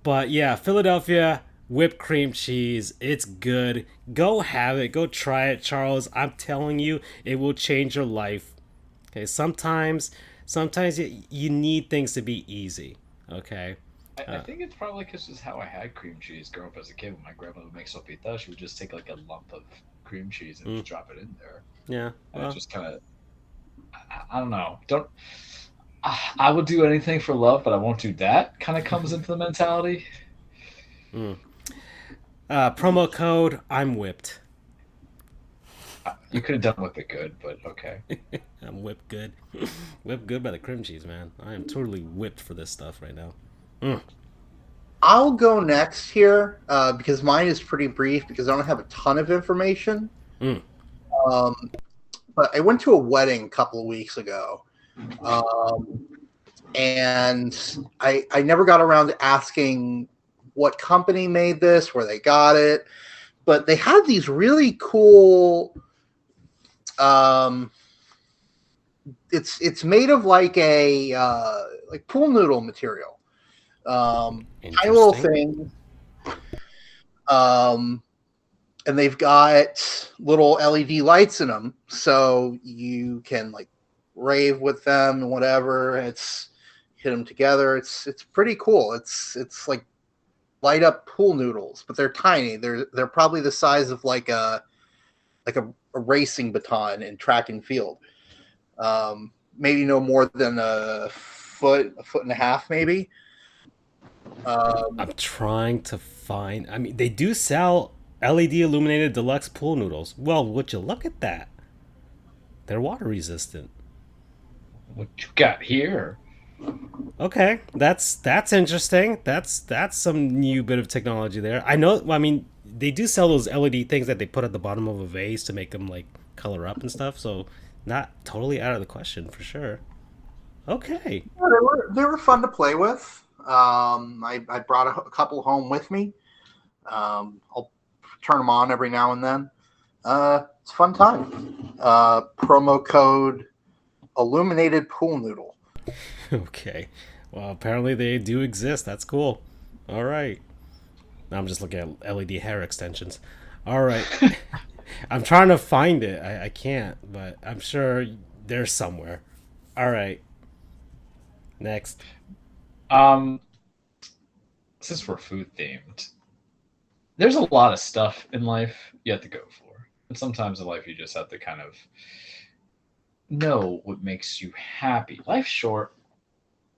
But yeah, Philadelphia whipped cream cheese. It's good. Go have it. Go try it, Charles. I'm telling you, it will change your life. Okay, sometimes you need things to be easy. Okay. I think it's probably because it's how I had cream cheese growing up as a kid. When my grandma would make sopita, she would just take like a lump of cream cheese and just drop it in there. Yeah. And it just kind of, I don't know. I would do anything for love, but I won't do that. Kind of comes into the mentality. Promo code I'm whipped. You could have done Whip It Good, but okay. I'm whipped good. Whipped good by the cream cheese, man. I am totally whipped for this stuff right now. I'll go next here because mine is pretty brief because I don't have a ton of information. But I went to a wedding a couple of weeks ago. And I never got around to asking what company made this, where they got it. But they had these really cool... it's made of like a like pool noodle material. Tiny little thing. And they've got little LED lights in them, so you can like rave with them and whatever. It's hit them together. It's pretty cool. It's like light up pool noodles, but they're tiny. They're probably the size of like a racing baton in track and field. Maybe no more than a foot and a half, maybe. I'm trying to find. I mean, they do sell LED illuminated deluxe pool noodles. Well, would you look at that? They're water resistant. What you got here? Okay, that's interesting. That's some new bit of technology there. I know. I mean, they do sell those LED things that they put at the bottom of a vase to make them like color up and stuff. So not totally out of the question for sure. Okay. Yeah, they were fun to play with. I brought a couple home with me. I'll turn them on every now and then. It's a fun time. Promo code illuminated pool noodle. Okay. Well, apparently they do exist. That's cool. All right. Now I'm just looking at LED hair extensions. All right. I'm trying to find it. I can't, but I'm sure there's somewhere. All right. Next. Since we're food themed, there's a lot of stuff in life you have to go for. And sometimes in life you just have to kind of know what makes you happy. Life's short.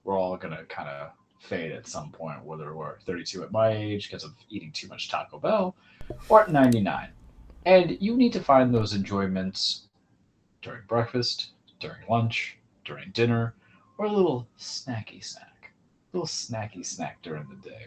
We're all going to kind of fade at some point, whether we're 32 at my age because of eating too much Taco Bell or at 99. And you need to find those enjoyments during breakfast, during lunch, during dinner, or a little snacky snack. A little snacky snack during the day.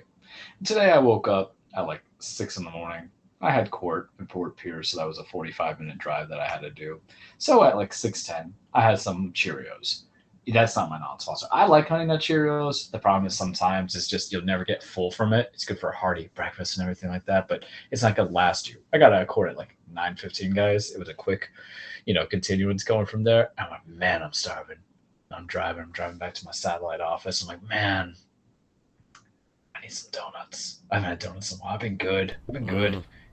And today I woke up at like 6 in the morning. I had court in Fort Pierce, so that was a 45-minute drive that I had to do. So at like 6:10, I had some Cheerios. That's not my non-sponsor. I like Honey Nut Cheerios. The problem is sometimes it's just you'll never get full from it. It's good for a hearty breakfast and everything like that, but it's not going to last you. I got a quart at like 9:15, guys. It was a quick, continuance going from there. I'm like, man, I'm starving. I'm driving back to my satellite office. I'm like, man, I need some donuts. I haven't had donuts in a while. I've been good.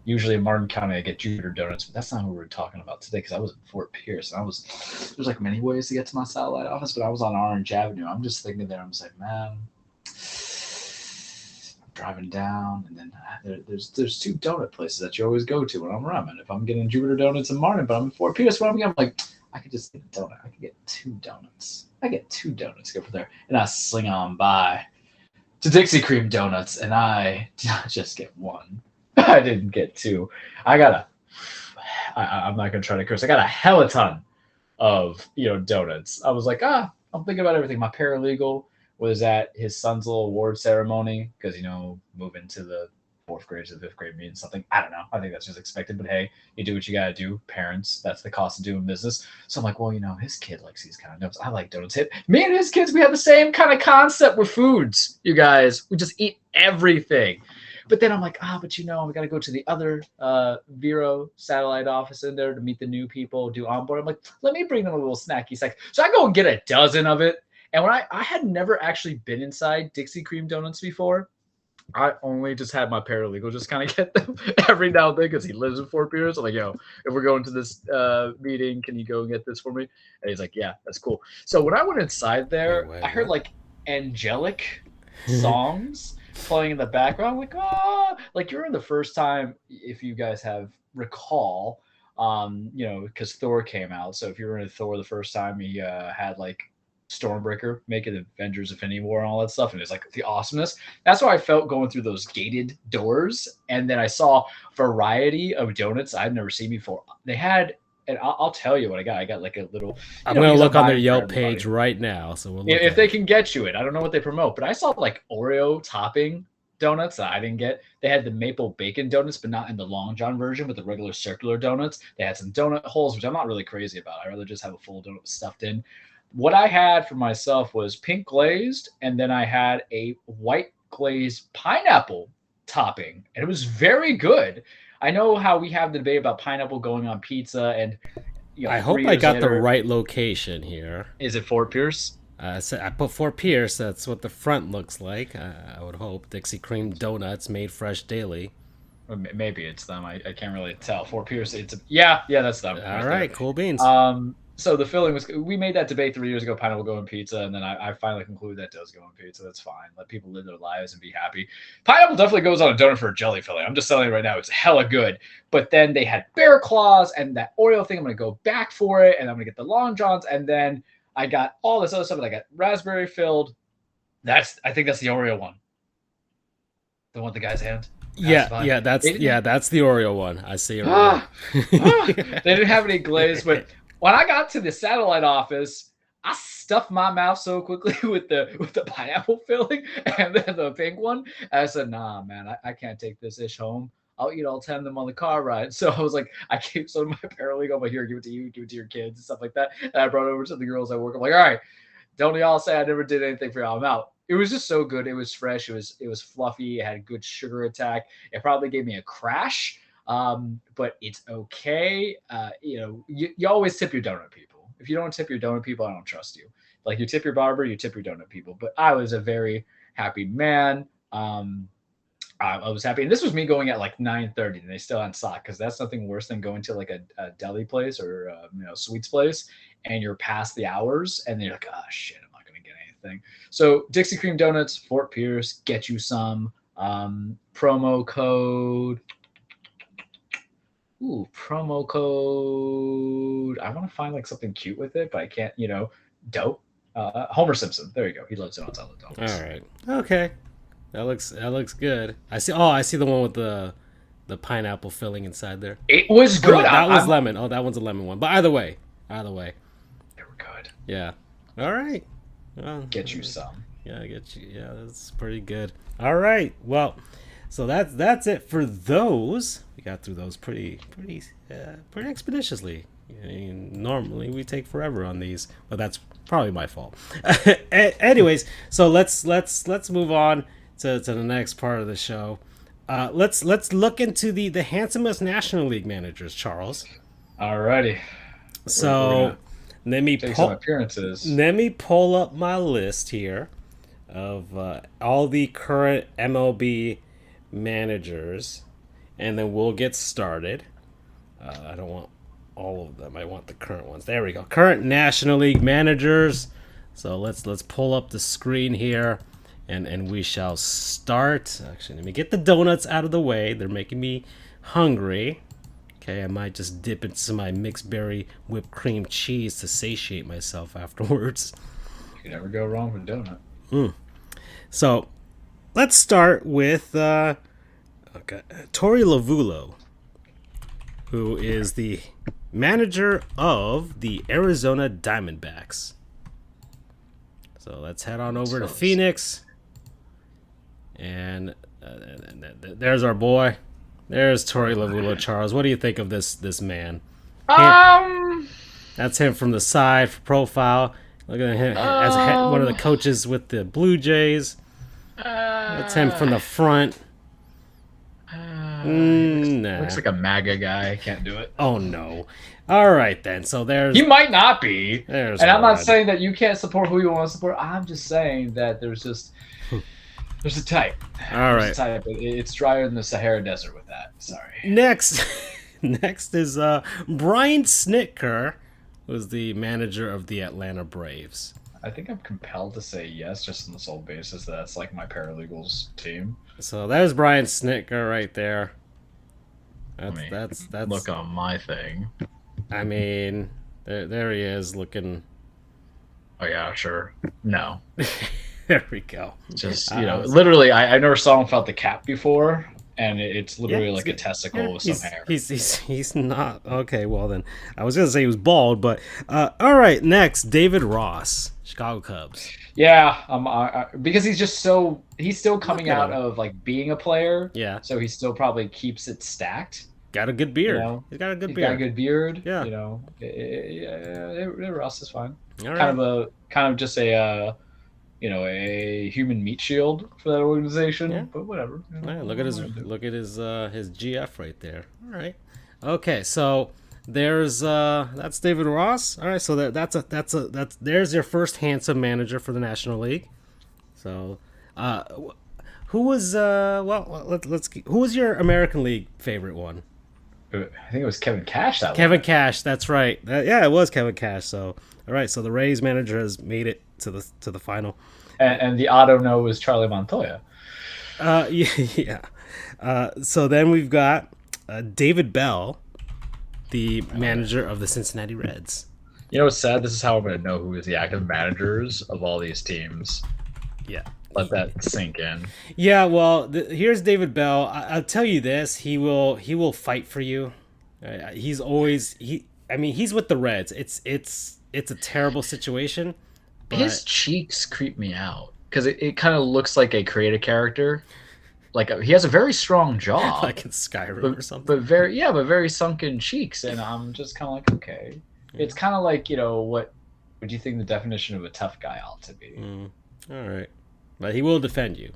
Usually in Martin County, I get Jupiter donuts, but that's not what we were talking about today because I was in Fort Pierce. And there's like many ways to get to my satellite office, but I was on Orange Avenue. I'm just thinking there. I'm just like, man, I'm driving down, and then there's two donut places that you always go to when I'm ramen. If I'm getting Jupiter donuts in Martin, but I'm in Fort Pierce, what I'm like, I could just get a donut. I could get 2 donuts. I get 2 donuts. Go from there, and I sling on by to Dixie Creme Donuts, and I just get 1. I didn't get 2. I'm not going to try to curse. I got a hell of a ton of, donuts. I was like, I'm thinking about everything. My paralegal was at his son's little award ceremony because, moving to the 4th grade to the 5th grade means something. I don't know. I think that's just expected, but hey, you do what you got to do. Parents, that's the cost of doing business. So I'm like, well, his kid likes these kind of donuts. I like donuts. Me and his kids, we have the same kind of concept with foods, you guys. We just eat everything. But then I'm like, we got to go to the other Vero satellite office in there to meet the new people, do onboard. I'm like, let me bring them a little snacky snack. So I go and get a dozen of it. And when I had never actually been inside Dixie Creme Donuts before, I only just had my paralegal just kind of get them every now and then because he lives in Fort Pierce. I'm like, if we're going to this meeting, can you go and get this for me? And he's like, yeah, that's cool. So when I went inside there, I heard like angelic songs playing in the background, like you're in the first time, if you guys recall, Because Thor came out. So if you were into Thor the first time, he had like Stormbreaker, make it Avengers Infinity War and all that stuff, and it's like the awesomeness. That's how I felt going through those gated doors, and then I saw variety of donuts I've never seen before. They had, and I'll tell you what I got. I got like a little. I'm gonna look on their Yelp page right now, so we'll look if they can get you it. I don't know what they promote, but I saw like Oreo topping donuts that I didn't get. They had the maple bacon donuts, but not in the Long John version, but the regular circular donuts. They had some donut holes, which I'm not really crazy about. I'd rather just have a full donut stuffed in. What I had for myself was pink glazed, and then I had a white glazed pineapple topping, and it was very good. I know how we have the debate about pineapple going on pizza, and I hope I got the right location here. Is it Fort Pierce? I put Fort Pierce. That's what the front looks like. I would hope. Dixie Creme Donuts, made fresh daily. Or maybe it's them. I can't really tell. Fort Pierce. Yeah, that's them. All right, cool beans. So the filling was. We made that debate 3 years ago. Pineapple go in pizza, and then I finally concluded that does go in pizza. That's fine. Let people live their lives and be happy. Pineapple definitely goes on a donut for a jelly filling. I'm just telling you right now, it's hella good. But then they had bear claws and that Oreo thing. I'm gonna go back for it, and I'm gonna get the Long Johns, and then I got all this other stuff. And I got raspberry filled. I think that's the Oreo one. The one with the guy's hand. That's the Oreo one. I see it. They didn't have any glaze, but when I got to the satellite office, I stuffed my mouth so quickly with the pineapple filling and then the pink one. I said, "Nah, man, I can't take this ish home. I'll eat all 10 of them on the car ride." So I was like, I gave some of my paralegal, but here, give it to you, give it to your kids and stuff like that. And I brought it over to the girls at work. I'm like, all right, don't y'all say I never did anything for y'all. I'm out. It was just so good. It was fresh. It was fluffy. It had a good sugar attack. It probably gave me a crash, but it's okay. You always tip your donut people. If you don't tip your donut people, I don't trust you. Like you tip your barber, you tip your donut people. But I was a very happy man. I was happy. And this was me going at like 9:30 and they still had stock, because that's nothing worse than going to like a deli place or sweets place and you're past the hours and you're like, oh shit, I'm not going to get anything. So Dixie Cream Donuts, Fort Pierce, get you some. Promo code. Promo code. I want to find like something cute with it, but I can't, dope. Homer Simpson. There you go. He loves donuts. I love donuts. All right. Okay. That looks good. I see the one with the pineapple filling inside there. It was good. Oh, that was lemon. Oh, that one's a lemon one. But either way. They were good. Yeah. All right. Well, get you some. Yeah, get you. Yeah, that's pretty good. All right. Well, so that's it for those. We got through those pretty expeditiously. Normally we take forever on these, but that's probably my fault. Anyways, so let's move on to the next part of the show. Let's look into the handsomest National League managers, Charles. Alrighty. So let me pull up my list here of all the current MLB managers, and then we'll get started. I don't want all of them. I want the current ones. There we go. Current National League managers. So let's pull up the screen here, and we shall start. Actually, let me get the donuts out of the way. They're making me hungry. Okay, I might just dip into some of my mixed berry whipped cream cheese to satiate myself afterwards. You can never go wrong with a donut. So let's start with Torey Lavulo, who is the manager of the Arizona Diamondbacks. So let's head on over to Phoenix. And there's our boy. There's Torey Lavulo. Charles, what do you think of this man? That's him from the side for profile. Look at him as one of the coaches with the Blue Jays. That's him from the front. Looks like a MAGA guy. I can't do it. Oh no! All right then. So he might not be. And I'm not saying that you can't support who you want to support. I'm just saying that there's a type. All right. There's a type. It's drier than the Sahara Desert with that. Sorry. Next is Brian Snitker, who's the manager of the Atlanta Braves. I think I'm compelled to say yes, just on the sole basis that that's like my paralegal's team. So there's Brian Snitker right there. That's look on my thing. I mean, there he is looking. Oh yeah, sure. No. There we go. Just literally, I never saw him without the cap before, and it's literally like a testicle with some hair. He's not okay. Well then, I was gonna say he was bald, but all right. Next, David Ross, Chicago Cubs. Yeah, because he's still coming out of like being a player. Yeah. So he still probably keeps it stacked. Got a good beard. He's got a good beard. Yeah. Ross is fine. All right. Kind of just a human meat shield for that organization. Yeah. But whatever. Yeah, look at his GF right there. All right. Okay, so there's that's David Ross. All right, so there's your first handsome manager for the National League. So, who was who was your American League favorite one? I think it was Kevin Cash. Kevin Cash, that's right. It was Kevin Cash. So, all right. So the Rays manager has made it to the final. And the auto no was Charlie Montoya. Yeah. So then we've got David Bell, the manager of the Cincinnati Reds. You know what's sad? This is how I'm going to know who is the active managers of all these teams. Yeah. Let that sink in. Yeah, well, here's David Bell. I'll tell you this: he will fight for you. He's always he's with the Reds. It's a terrible situation. But his cheeks creep me out because it kind of looks like a creative character. Like he has a very strong jaw, like in Skyrim or something. But very sunken cheeks, and I'm just kind of like, okay, it's kind of like what would you think the definition of a tough guy ought to be? All right. But he will defend you.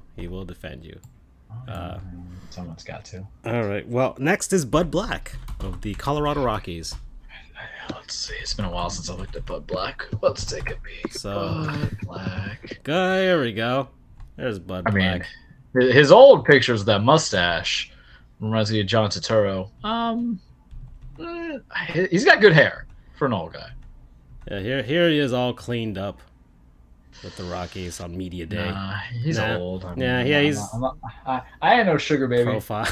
Someone's got to. All right. Well, next is Bud Black of the Colorado Rockies. Let's see. It's been a while since I looked at Bud Black. Let's take a peek. So, Bud Black. There we go. There's Bud Black. His old pictures of that mustache reminds me of John Turturro. He's got good hair for an old guy. Yeah, here he is all cleaned up with the Rockies on media day. He's old. He's. I ain't no sugar baby. Profile.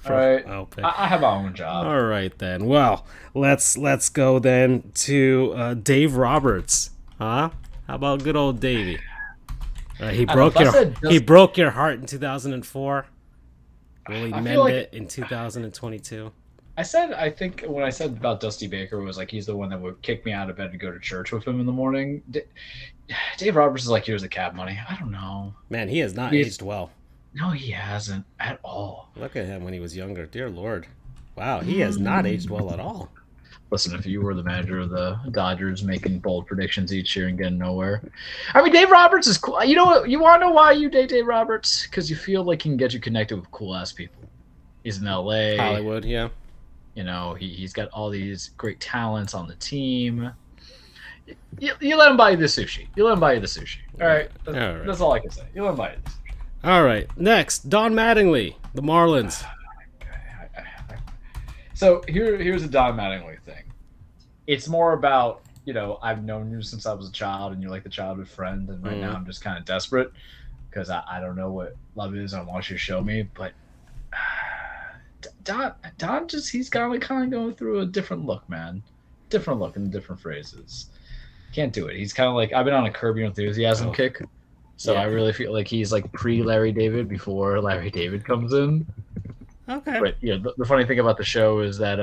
All right. I have my own job. All right then. Well, let's go then to Dave Roberts. Huh? How about good old Davey? He broke your heart in 2004. Will he mend it in 2022? I think when I said about Dusty Baker, it was like he's the one that would kick me out of bed to go to church with him in the morning. Dave Roberts is like, here's the cab money. I don't know. Man, he has not aged well. No, he hasn't at all. Look at him when he was younger. Dear Lord. Wow, he has not aged well at all. Listen, if you were the manager of the Dodgers making bold predictions each year and getting nowhere. I mean, Dave Roberts is cool. You know what? You want to know why you date Dave Roberts? Because you feel like he can get you connected with cool-ass people. He's in L.A. Hollywood, yeah. He's got all these great talents on the team. You let him buy you the sushi. All right? That's all I can say. You let him buy you the sushi. All right. Next, Don Mattingly, the Marlins. So here's a Don Mattingly thing. It's more about, I've known you since I was a child, and you're like the childhood friend, and right now I'm just kind of desperate because I don't know what love is. I want you to show me, but Don just he's kind of going through a different look, man. Different look and different phrases. Can't do it. He's kind of like I've been on a Curb Your Enthusiasm kick, so I really feel like he's like pre Larry David before Larry David comes in. Okay. But the funny thing about the show is that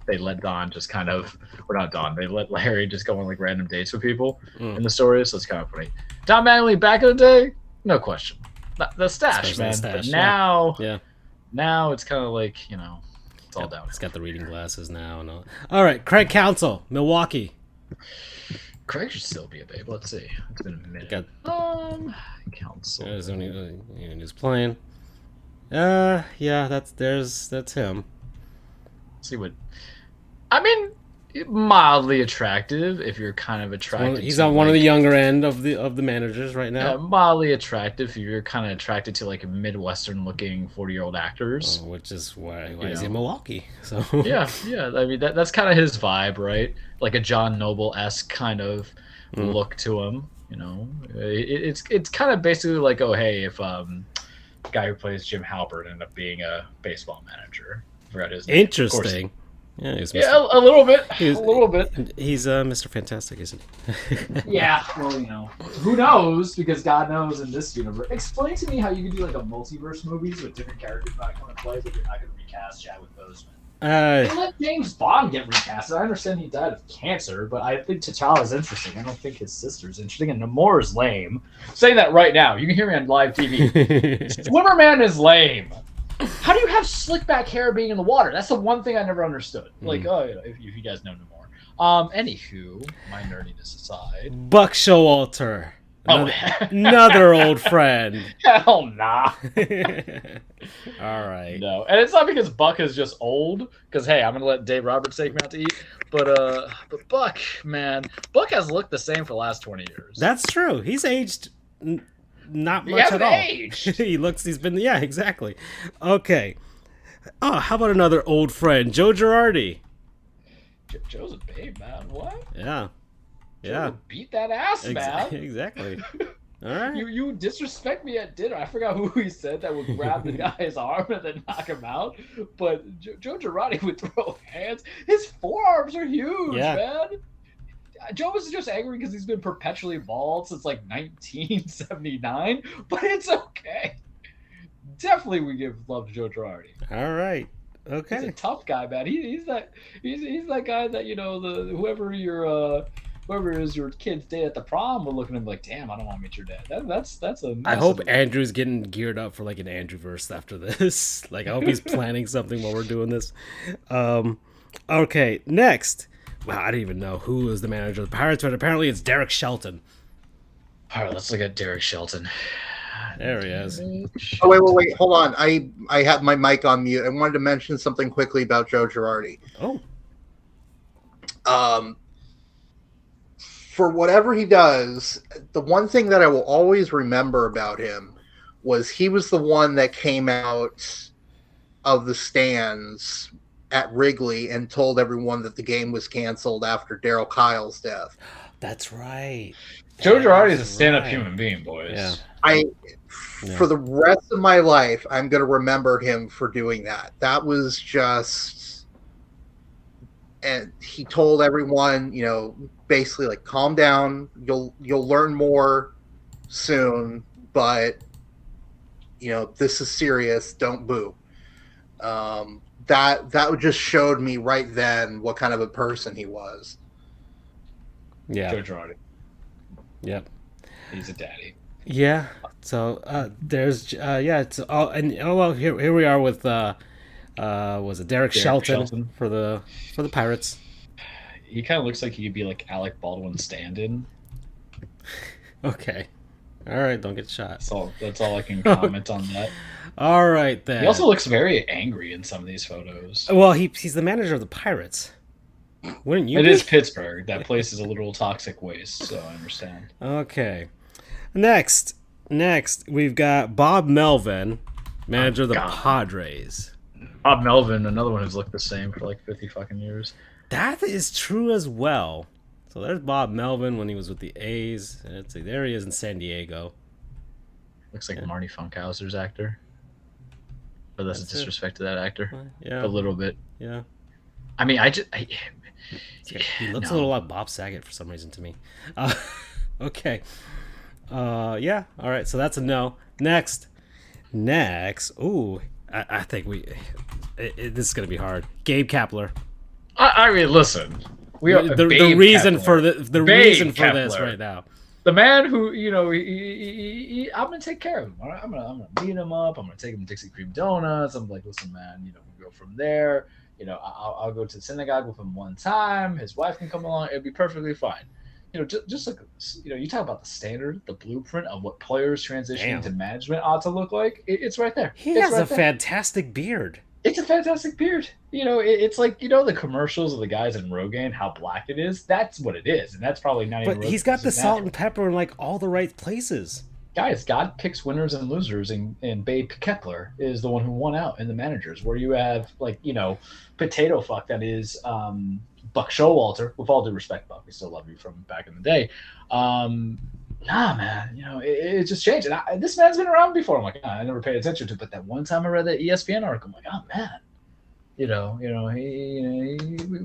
they let Don just kind of, or not Don, they let Larry just go on like random dates with people in the stories, so it's kind of funny. Don Mattingly back in the day, no question, the stash, man. But now it's kind of like it's all down. He's got the reading glasses now and all. All right, Craig Counsell, Milwaukee. Craig should still be a babe. Let's see. It's been a minute. Counsell. He was playing. That's him. See what? I mean, mildly attractive if you're kind of attracted. He's on one of the younger end of the managers right now. Mildly attractive if you're kind of attracted to like Midwestern-looking 40-year-old actors. Which is why he's in Milwaukee. So yeah. I mean that's kind of his vibe, right? Like a John Noble-esque kind of look to him. It's kind of basically like, oh hey, if guy who plays Jim Halpert ended up being a baseball manager. forgot his name. Interesting. Yeah, a little bit. A little bit. He's Mr. Fantastic, isn't he? Yeah, well, who knows? Because God knows in this universe. Explain to me how you can do like a multiverse movies with different characters not coming to play, but you're not going to recast Chadwick Boseman. Let James Bond get recast. I understand he died of cancer, but I think T'Challa's interesting. I don't think his sister's interesting, and Namor's lame. I'm saying that right now. You can hear me on live TV. Swimmerman is lame. How do you have slick back hair being in the water? That's the one thing I never understood. Like, if you guys know Namor. Anywho, my nerdiness aside. Buck Showalter. Another old friend. Hell nah. All right. No, and it's not because Buck is just old. Because hey, I'm gonna let Dave Roberts take me out to eat. But Buck, man, Buck has looked the same for the last 20 years. That's true. He's aged not much at all. Aged. He's been, yeah, exactly. Okay. Oh, how about another old friend, Joe Girardi? Joe's a babe, man. What? Yeah. Joe beat that ass, man. Exactly. All right. You disrespect me at dinner. I forgot who he said that would grab the guy's arm and then knock him out. But Joe Girardi would throw hands. His forearms are huge, man. Joe was just angry because he's been perpetually bald since like 1979, but it's okay. Definitely, we give love to Joe Girardi. All right. Okay. He's a tough guy, man. He's that guy that whoever is your kid's date at the prom will look at him like, damn, I don't want to meet your dad. That's a. I hope Andrew's getting geared up for like an Andrewverse after this. Like, I hope he's planning something while we're doing this. Okay, next. Wow, I didn't even know who was the manager of the Pirates, but apparently it's Derek Shelton. All right, let's look at Derek Shelton. There he is. Oh, wait. Hold on. I have my mic on mute. I wanted to mention something quickly about Joe Girardi. Oh. For whatever he does, the one thing that I will always remember about him was he was the one that came out of the stands at Wrigley and told everyone that the game was canceled after Darryl Kyle's death. That's right. Joe Girardi is a stand-up human being, boys. Yeah. For the rest of my life, I'm going to remember him for doing that. That was just, and he told everyone, basically like, calm down. You'll learn more soon, but this is serious. Don't boo. That just showed me right then what kind of a person he was. Yeah. Joe Girardi. Yep. He's a daddy. Yeah. So there's here we are with was it Derek Shelton for the Pirates. He kind of looks like he could be like Alec Baldwin's stand-in. Okay. All right, don't get shot. That's all I can comment on that. All right, then. He also looks very angry in some of these photos. Well, he's the manager of the Pirates. Wouldn't you? It is Pittsburgh. That place is a literal toxic waste, so I understand. Okay. Next, we've got Bob Melvin, manager of the Padres. Bob Melvin, another one who's looked the same for like 50 fucking years. That is true as well. So there's Bob Melvin when he was with the A's. Let's see, there he is in San Diego. Looks like Marty Funkhauser's actor. But that's a disrespect to that actor. Yeah. A little bit. Yeah. I mean, he looks a little like Bob Saget for some reason to me. Okay. Yeah. All right. So that's a no. Next. Ooh, I think this is gonna be hard. Gabe Kapler. I mean, listen. We are the reason Kapler. For the reason for this right now. The man who, I'm gonna take care of him. All right? I'm gonna beat him up. I'm gonna take him to Dixie Creme donuts. I'm like, listen, man. We go from there. I'll go to the synagogue with him one time. His wife can come along. It'll be perfectly fine. Just like, you talk about the standard, the blueprint of what players transitioning to management ought to look like. It's right there. He has a fantastic beard. It's a fantastic beard. It's like, the commercials of the guys in Rogaine, how black it is. That's what it is. And that's probably not even. But he's got the salt and pepper in like all the right places. Guys, God picks winners and losers, and Babe Kepler is the one who won out in the managers, where you have potato fuck that is Buck Showalter. With all due respect, Buck, we still love you from back in the day. Nah, man, it just changed. And this man's been around before. I'm like, I never paid attention to it. But that one time I read that ESPN article, I'm like, oh man, we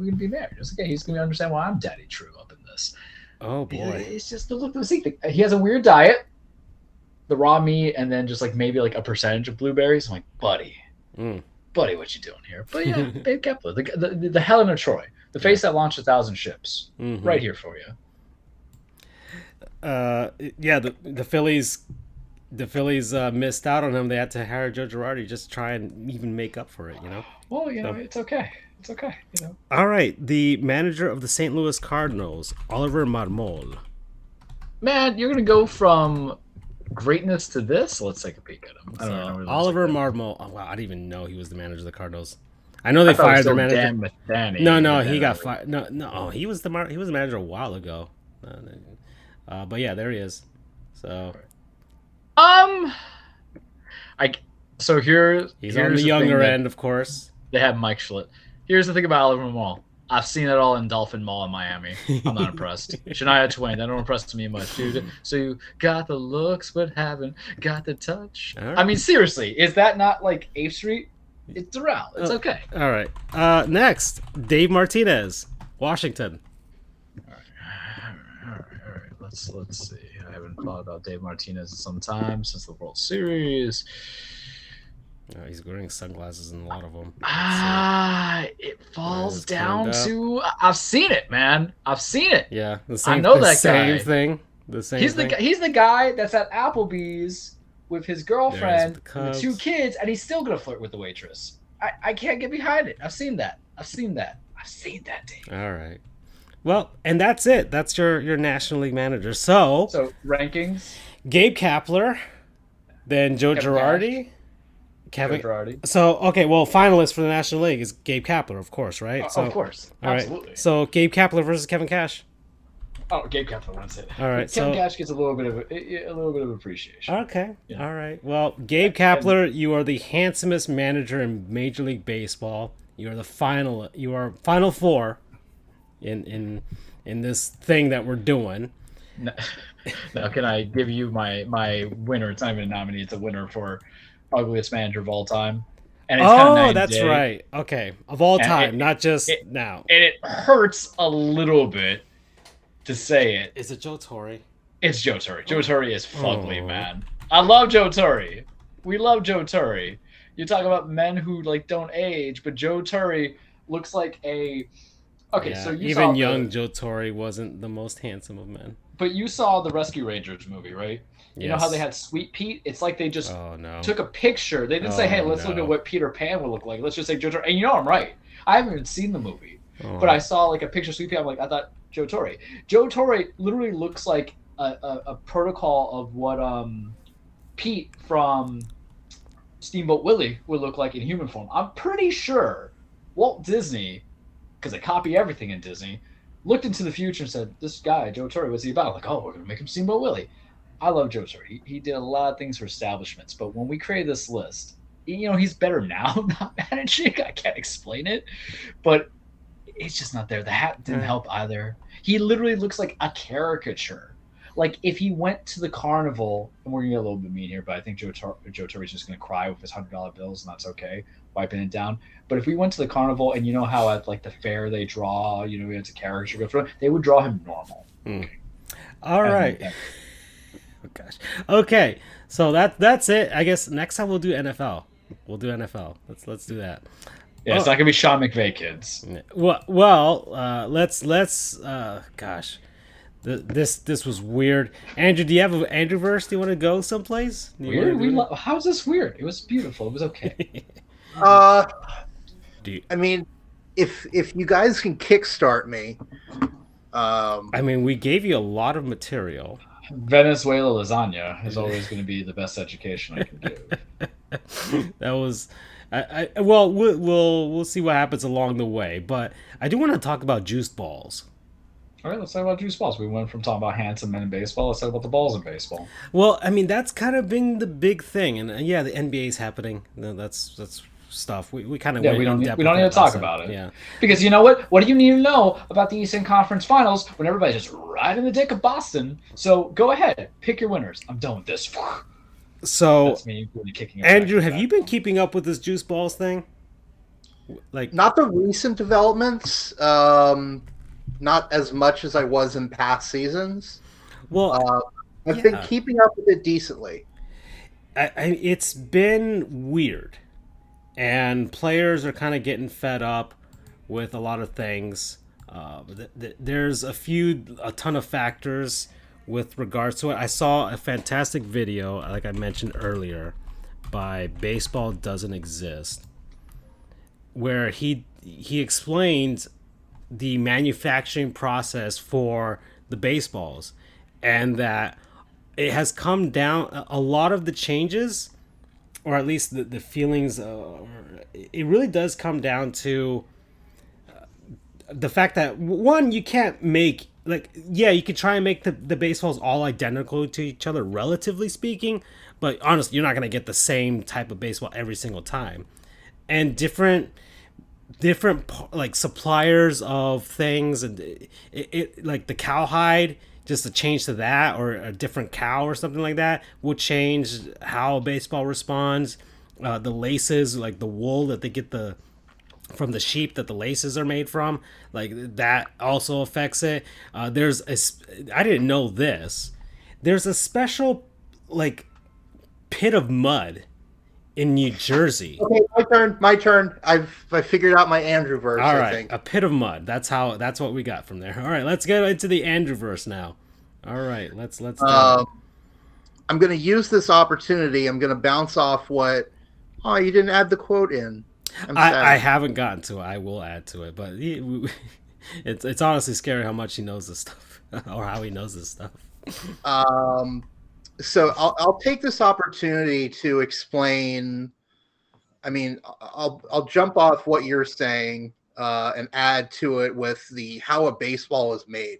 can be married. It's okay. He's gonna understand why I'm daddy true up in this. Oh boy. It's just the look of the seat. He has a weird diet, the raw meat, and then just like maybe like a percentage of blueberries. I'm like, buddy, what you doing here? But yeah, Babe Kepler, the Helen of Troy, the face that launched 1,000 ships, right here for you. Yeah, the Phillies missed out on him. They had to hire Joe Girardi just to try and even make up for it, Well, it's okay. It's okay, All right, the manager of the St. Louis Cardinals, Oliver Marmol. Man, you're gonna go from greatness to this. Let's take a peek at him. I don't know. Oliver Marmol. Oh, wow, I didn't even know he was the manager of the Cardinals. I know they fired their manager. No, he got fired. No, he was the manager a while ago. But yeah, there he is. So, he's on the younger end, of course. They have Mike Schlitt. Here's the thing about Oliver Mall. I've seen it all in Dolphin Mall in Miami. I'm not impressed. Shania Twain, that don't impress me much, dude. So you got the looks, but haven't got the touch. Right. I mean, seriously, is that not like 8th Street? It's around. It's okay. All right. Next, Dave Martinez, Washington. All right. Let's see. I haven't thought about Dave Martinez in some time since the World Series. He's wearing sunglasses in a lot of them. It falls down to I've seen it, man. I've seen it. Yeah, I know that same guy. Thing. The same. He's thing. He's the guy that's at Applebee's with his girlfriend and the 2 kids, and he's still gonna flirt with the waitress. I can't get behind it. I've seen that, Dave. All right. Well, and that's it. That's your National League manager. So rankings: Gabe Kapler, then Joe Girardi. Kevin Girardi. So okay, well, finalist for the National League is Gabe Kapler, of course, right? Of course, absolutely. Right. So Gabe Kapler versus Kevin Cash. Oh, Gabe Kapler wins it. All right, Kevin Cash gets a little bit of appreciation. Okay, all right. Well, Gabe Kapler, you are the handsomest manager in Major League Baseball. You are final 4 in this thing that we're doing. Now, can I give you my winner? It's not even a nominee. It's a winner for ugliest manager of all time. And it's that's right. Okay, of all time, not just now. And it hurts a little bit to say it. Is it Joe Torre? It's Joe Torre. Joe Torre is fugly, man. I love Joe Torre. We love Joe Torre. You talk about men who don't age, but Joe Torre looks like a. Okay, yeah, so even young Joe Torre wasn't the most handsome of men. But you saw the Rescue Rangers movie, right? You know how they had Sweet Pete? It's like they just took a picture. They didn't say, hey, let's look at what Peter Pan would look like. Let's just say Joe Torre. And I'm right. I haven't even seen the movie. But I saw a picture of Sweet Pea. I'm like, I thought Joe Torre. Joe Torre literally looks like a protocol of what Pete from Steamboat Willie would look like in human form. I'm pretty sure Walt Disney, because they copy everything in Disney, looked into the future and said, this guy, Joe Torre, what's he about? I'm like, we're going to make him Steamboat Willie. I love Joe Torre. He did a lot of things for establishments, but when we created this list, he's better now not managing. I can't explain it, but it's just not there. The hat didn't help either. He literally looks like a caricature. Like if he went to the carnival, and we're gonna get a little bit mean here, but I think Joe Torre is just gonna cry with his $100 bills, and that's okay, wiping it down. But if we went to the carnival, and you know how at the fair they draw, it's a caricature go through, they would draw him normal. Okay. All right. Oh gosh. Okay. So that's it. I guess next time we'll do NFL. Let's do that. Yeah, it's not gonna be Sean McVay, kids. Well, let's. Gosh, this was weird. Andrew, do you have an Andrewverse? Do you want to go someplace? Weird. How's this weird? It was beautiful. It was okay. I mean, if you guys can kickstart me. I mean, we gave you a lot of material. Venezuela lasagna is always going to be the best education I can give. That was, we'll see what happens along the way. But I do want to talk about juice balls. All right, let's talk about juice balls. We went from talking about handsome men in baseball. Let's talk about the balls in baseball. Well, I mean that's kind of been the big thing, and the NBA's happening. That's stuff. We kind of we don't need to talk about it. Yeah, because you know what? What do you need to know about the Eastern Conference Finals when everybody's just right in the dick of Boston? So go ahead, pick your winners. I'm done with this. So, that's me really kicking. Andrew, have you been keeping up with this juice balls thing? Like, Not the recent developments. Not as much as I was in past seasons. well, I've been yeah, keeping up with it decently. it's been weird, and players are kind of getting fed up with a lot of things. There's a ton of factors with regards to it. I saw a fantastic video, like I mentioned earlier, by Baseball Doesn't Exist, where he explains the manufacturing process for the baseballs, and that it has come down a lot of the changes, or at least the feelings. It really does come down to the fact that, one, you can't make, like, yeah, you could try and make the baseballs all identical to each other, relatively speaking, but honestly, you're not going to get the same type of baseball every single time. And different like suppliers of things, and it like the cowhide, just a change to that, or a different cow or something like that, will change how a baseball responds. The laces, like the wool that they get from the sheep that the laces are made from, like that also affects it. I didn't know this. There's a special, like, pit of mud in New Jersey. Okay, my turn. My turn. I figured out my Andrew verse. All I right, think. a pit of mud. That's what we got from there. All right, let's get into the Andrew verse now. All right, let's do it. I'm going to use this opportunity. I'm going to bounce off what. Oh, you didn't add the quote in. I haven't gotten to it. I will add to it, but it's honestly scary how much he knows this stuff, or how he knows this stuff. So I'll take this opportunity to explain. I mean, I'll jump off what you're saying and add to it with how a baseball is made.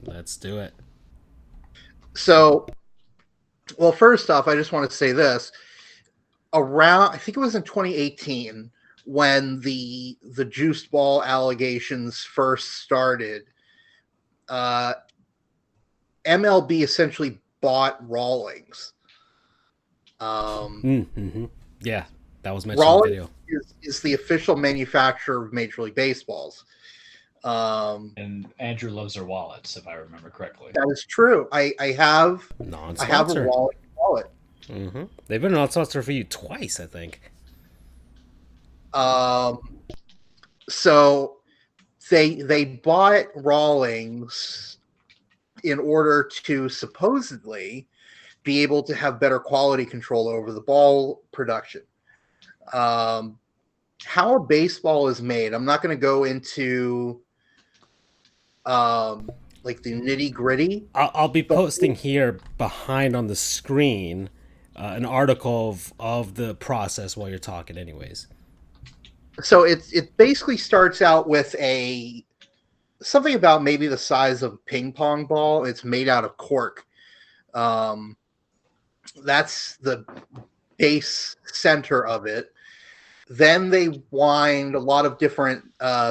Let's do it. So, well, first off, I just want to say this. I think it was in 2018 when the juiced ball allegations first started. MLB essentially bought Rawlings. Yeah, that was mentioned Rawlings in the video. is the official manufacturer of Major League Baseballs. And Andrew loves their wallets, if I remember correctly. That is true. I have a Non-sponsor. Rawlings wallet. They've been a non-sponsor for you twice, I think. So they bought Rawlings in order to supposedly be able to have better quality control over the ball production. How a baseball is made, I'm not going to go into like the nitty gritty. I'll be posting here behind on the screen an article of the process while you're talking, anyways. So it basically starts out with something about maybe the size of a ping pong ball. It's made out of cork. That's the base center of it. Then they wind a lot of different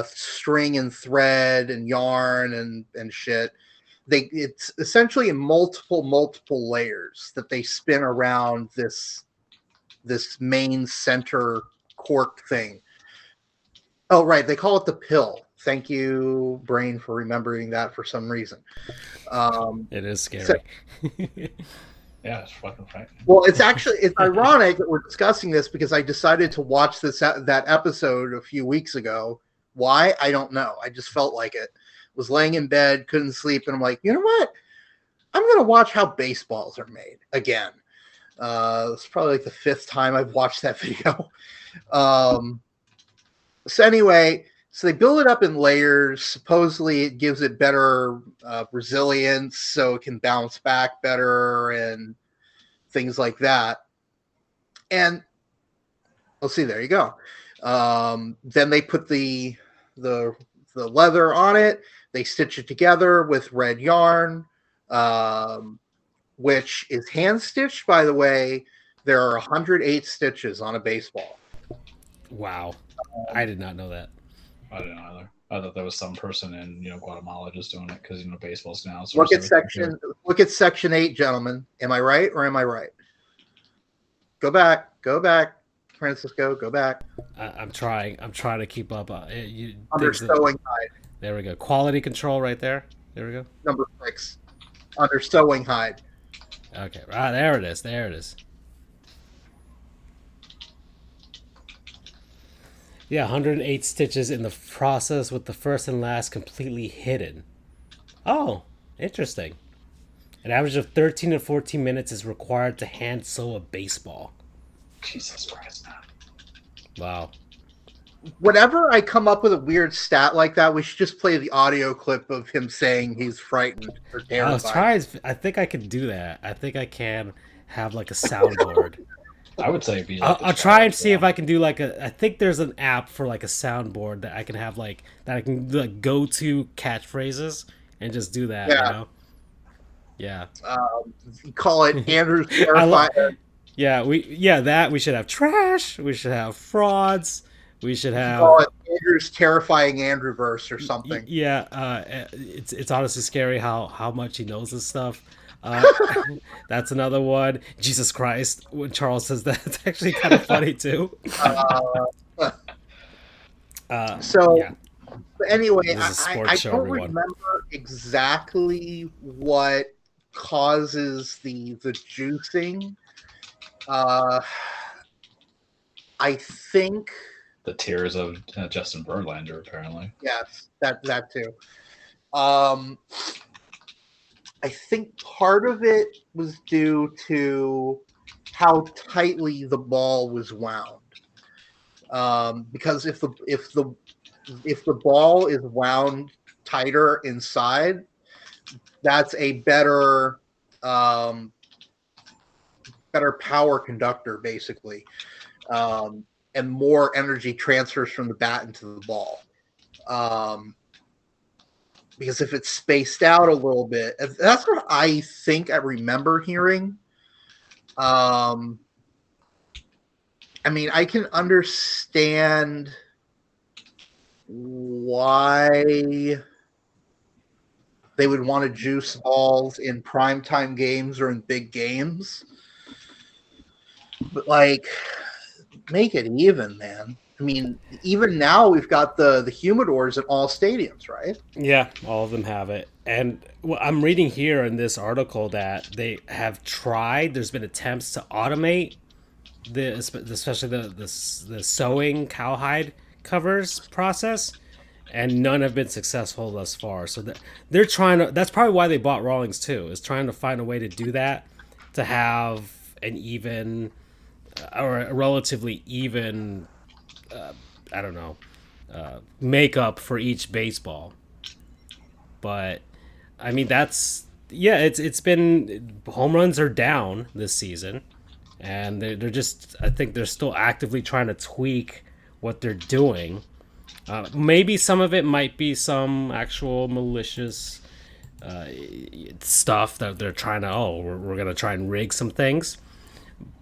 string and thread and yarn and shit. It's essentially in multiple layers that they spin around this main center cork thing. Oh, right. They call it the pill. Thank you, brain, for remembering that for some reason. It is scary. Yeah, it's fucking frightening. Well, it's ironic that we're discussing this because I decided to watch that episode a few weeks ago. Why? I don't know. I just felt like it. Was laying in bed, couldn't sleep, and I'm like, you know what? I'm going to watch how baseballs are made again. It's probably like the 5th time I've watched that video. So anyway, so they build it up in layers. Supposedly it gives it better resilience so it can bounce back better and things like that. And let's see, there you go. Then they put the leather on it. They stitch it together with red yarn, which is hand stitched, by the way. There are 108 stitches on a baseball. Wow. I did not know that. I didn't either. I thought there was some person in Guatemala just doing it because baseball's now. Look at section 8, gentlemen. Am I right or am I right? Go back. Francisco, go back. I'm trying. I'm trying to keep up. Under sewing hide. There we go. Quality control right there. There we go. Number 6. Under sewing hide. Okay. Ah, there it is. There it is. Yeah, 108 stitches in the process with the first and last completely hidden. Oh, interesting. An average of 13 to 14 minutes is required to hand sew a baseball. Jesus Christ. Wow. Whenever I come up with a weird stat like that, we should just play the audio clip of him saying he's frightened or terrified. I think I could do that. I think I can have like a soundboard. I would say it'd be like I'll try and see if I can do like I think there's an app for like a soundboard that I can have like that I can like go to catchphrases and just do that. Yeah. You know? Yeah. Call it Andrew's terrified. We should have trash. We should have frauds. We should have Call it Andrew's terrifying Andrewverse or something. It's honestly scary how much he knows this stuff. That's another one. Jesus Christ, when Charles says that, it's actually kind of funny too. But anyway, I don't remember exactly what causes the juicing. I think the tears of Justin Verlander, apparently. Yes, that too. I think part of it was due to how tightly the ball was wound. Because if the ball is wound tighter inside, that's a better power conductor, basically, and more energy transfers from the bat into the ball. Because if it's spaced out a little bit, that's what I think I remember hearing. I mean, I can understand why they would want to juice balls in primetime games or in big games. But, like, make it even, man. I mean, even now we've got the humidors in all stadiums, right? Yeah, all of them have it. And I'm reading here in this article that they have tried. There's been attempts to automate especially the sewing cowhide covers process, and none have been successful thus far. So they're trying to. That's probably why they bought Rawlings too. Is trying to find a way to do that, to have an even or a relatively even. I don't know, makeup for each baseball. But I mean, it's been, home runs are down this season, and they're just, I think they're still actively trying to tweak what they're doing. Maybe some of it might be some actual malicious stuff that they're trying to, we're gonna try and rig some things.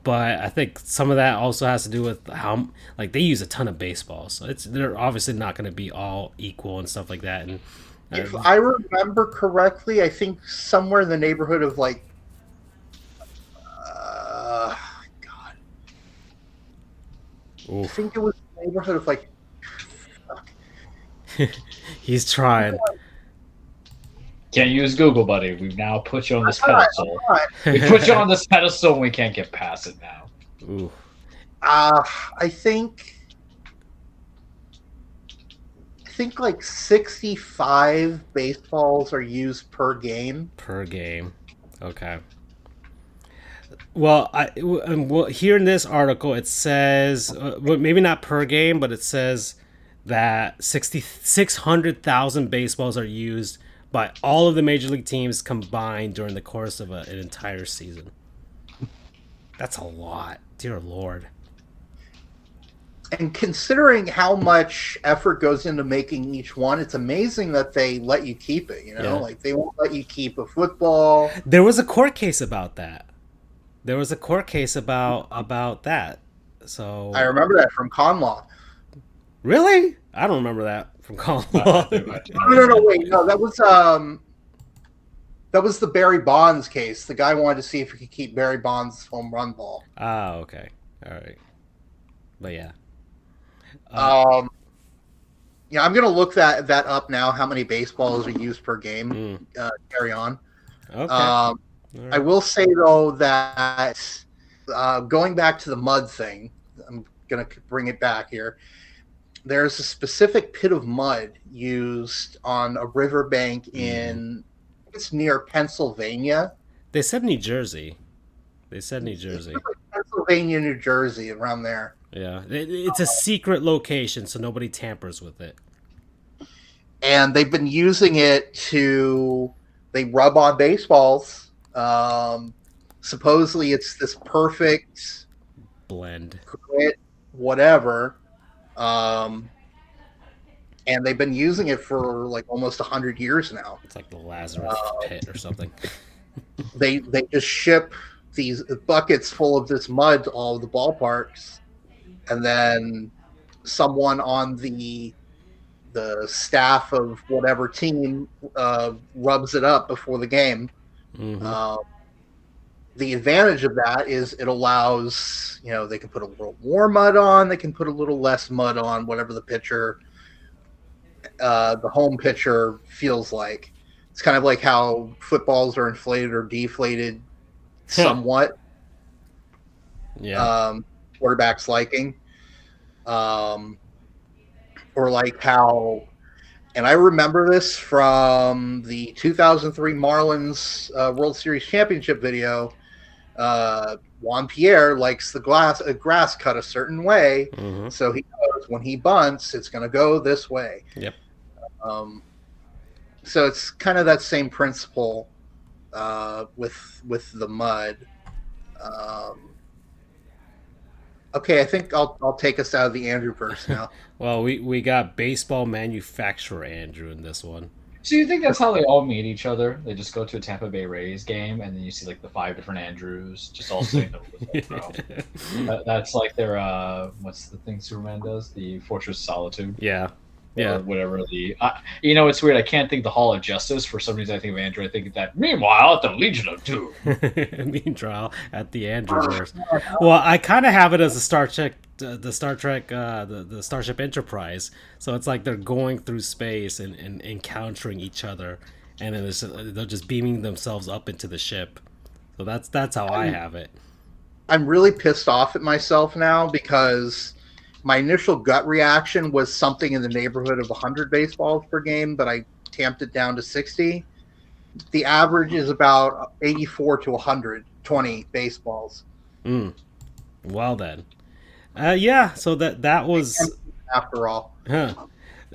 But I think some of that also has to do with how, like, they use a ton of baseballs, so they're obviously not going to be all equal and stuff like that. And if I remember correctly, I think somewhere in the neighborhood of like, God, Oof. I think it was in the neighborhood of like. He's trying. Can't use Google, buddy. We've now put you on this pedestal. We put you on this pedestal and we can't get past it now. Ooh. I think like 65 baseballs are used per game. Per game. Okay. Well, here in this article it says, maybe not per game, but it says that 600,000 baseballs are used by all of the major league teams combined during the course of an entire season. That's a lot, dear Lord. And considering how much effort goes into making each one, it's amazing that they let you keep it. You know, like they won't let you keep a football. There was a court case about that. So I remember that from con law. Really? I don't remember that from con law. No, wait, no, that was the Barry Bonds case. The guy wanted to see if he could keep Barry Bonds' home run ball. Ah, okay, all right. But yeah. Yeah, I'm gonna look that up now. How many baseballs are used per game? Carry on. Okay. I Right. will say though that going back to the mud thing, I'm gonna bring it back here. There's a specific pit of mud used on a riverbank in it's near Pennsylvania. They said New Jersey. Pennsylvania, New Jersey, around there. Yeah, it's a secret location, so nobody tampers with it. And they've been using it they rub on baseballs. Supposedly it's this perfect blend, grit, whatever. And they've been using it for like almost 100 years now. It's like the Lazarus pit or something. They just ship these buckets full of this mud to all of the ballparks, and then someone on the staff of whatever team rubs it up before the game. Mm-hmm. The advantage of that is it allows, they can put a little more mud on, they can put a little less mud on, whatever the pitcher, the home pitcher feels like. It's kind of like how footballs are inflated or deflated somewhat. Yeah. Quarterback's liking. Or like how, and I remember this from the 2003 Marlins World Series Championship video. Juan Pierre likes the grass cut a certain way, so he knows when he bunts, it's going to go this way. Yep. So it's kind of that same principle with the mud. Okay, I think I'll take us out of the Andrew verse now. Well, we got baseball manufacturer Andrew in this one. So you think that's how they all meet each other? They just go to a Tampa Bay Rays game, and then you see like the 5 different Andrews just all sitting there. That's like their what's the thing Superman does? The Fortress of Solitude. Yeah. Or whatever it's weird. I can't think the Hall of Justice. For some reason, I think of Andrew. I think of that. Meanwhile, at the Legion of Doom. Meanwhile, at the Andrewverse. Well, I kind of have it as a Star Trek, the Starship Enterprise. So it's like they're going through space and encountering each other, and then they're just beaming themselves up into the ship. So that's how I have it. I'm really pissed off at myself now because my initial gut reaction was something in the neighborhood of 100 baseballs per game, but I tamped it down to 60. The average is about 84 to 120 baseballs. Well then. Yeah, so that was after all.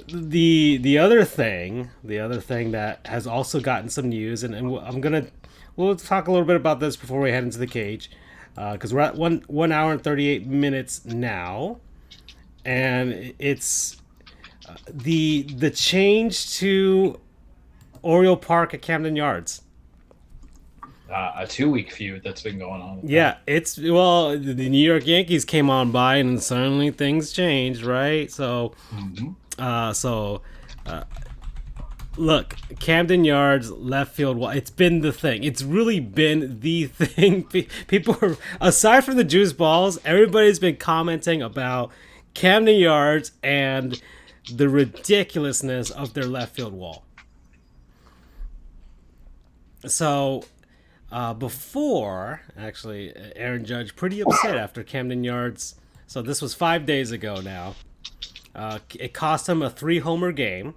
The other thing that has also gotten some news, and we'll talk a little bit about this before we head into the cage, because we're at 1 hour and 38 minutes now. And it's the change to Oriole Park at Camden Yards. A 2-week feud that's been going on. Yeah, the New York Yankees came on by and suddenly things changed, right? So, look, Camden Yards left field. It's been the thing. It's really been the thing. People are, aside from the juice balls, everybody's been commenting about Camden Yards and the ridiculousness of their left field wall. So, before, actually, Aaron Judge pretty upset after Camden Yards. So this was 5 days ago now. It cost him a 3-homer game.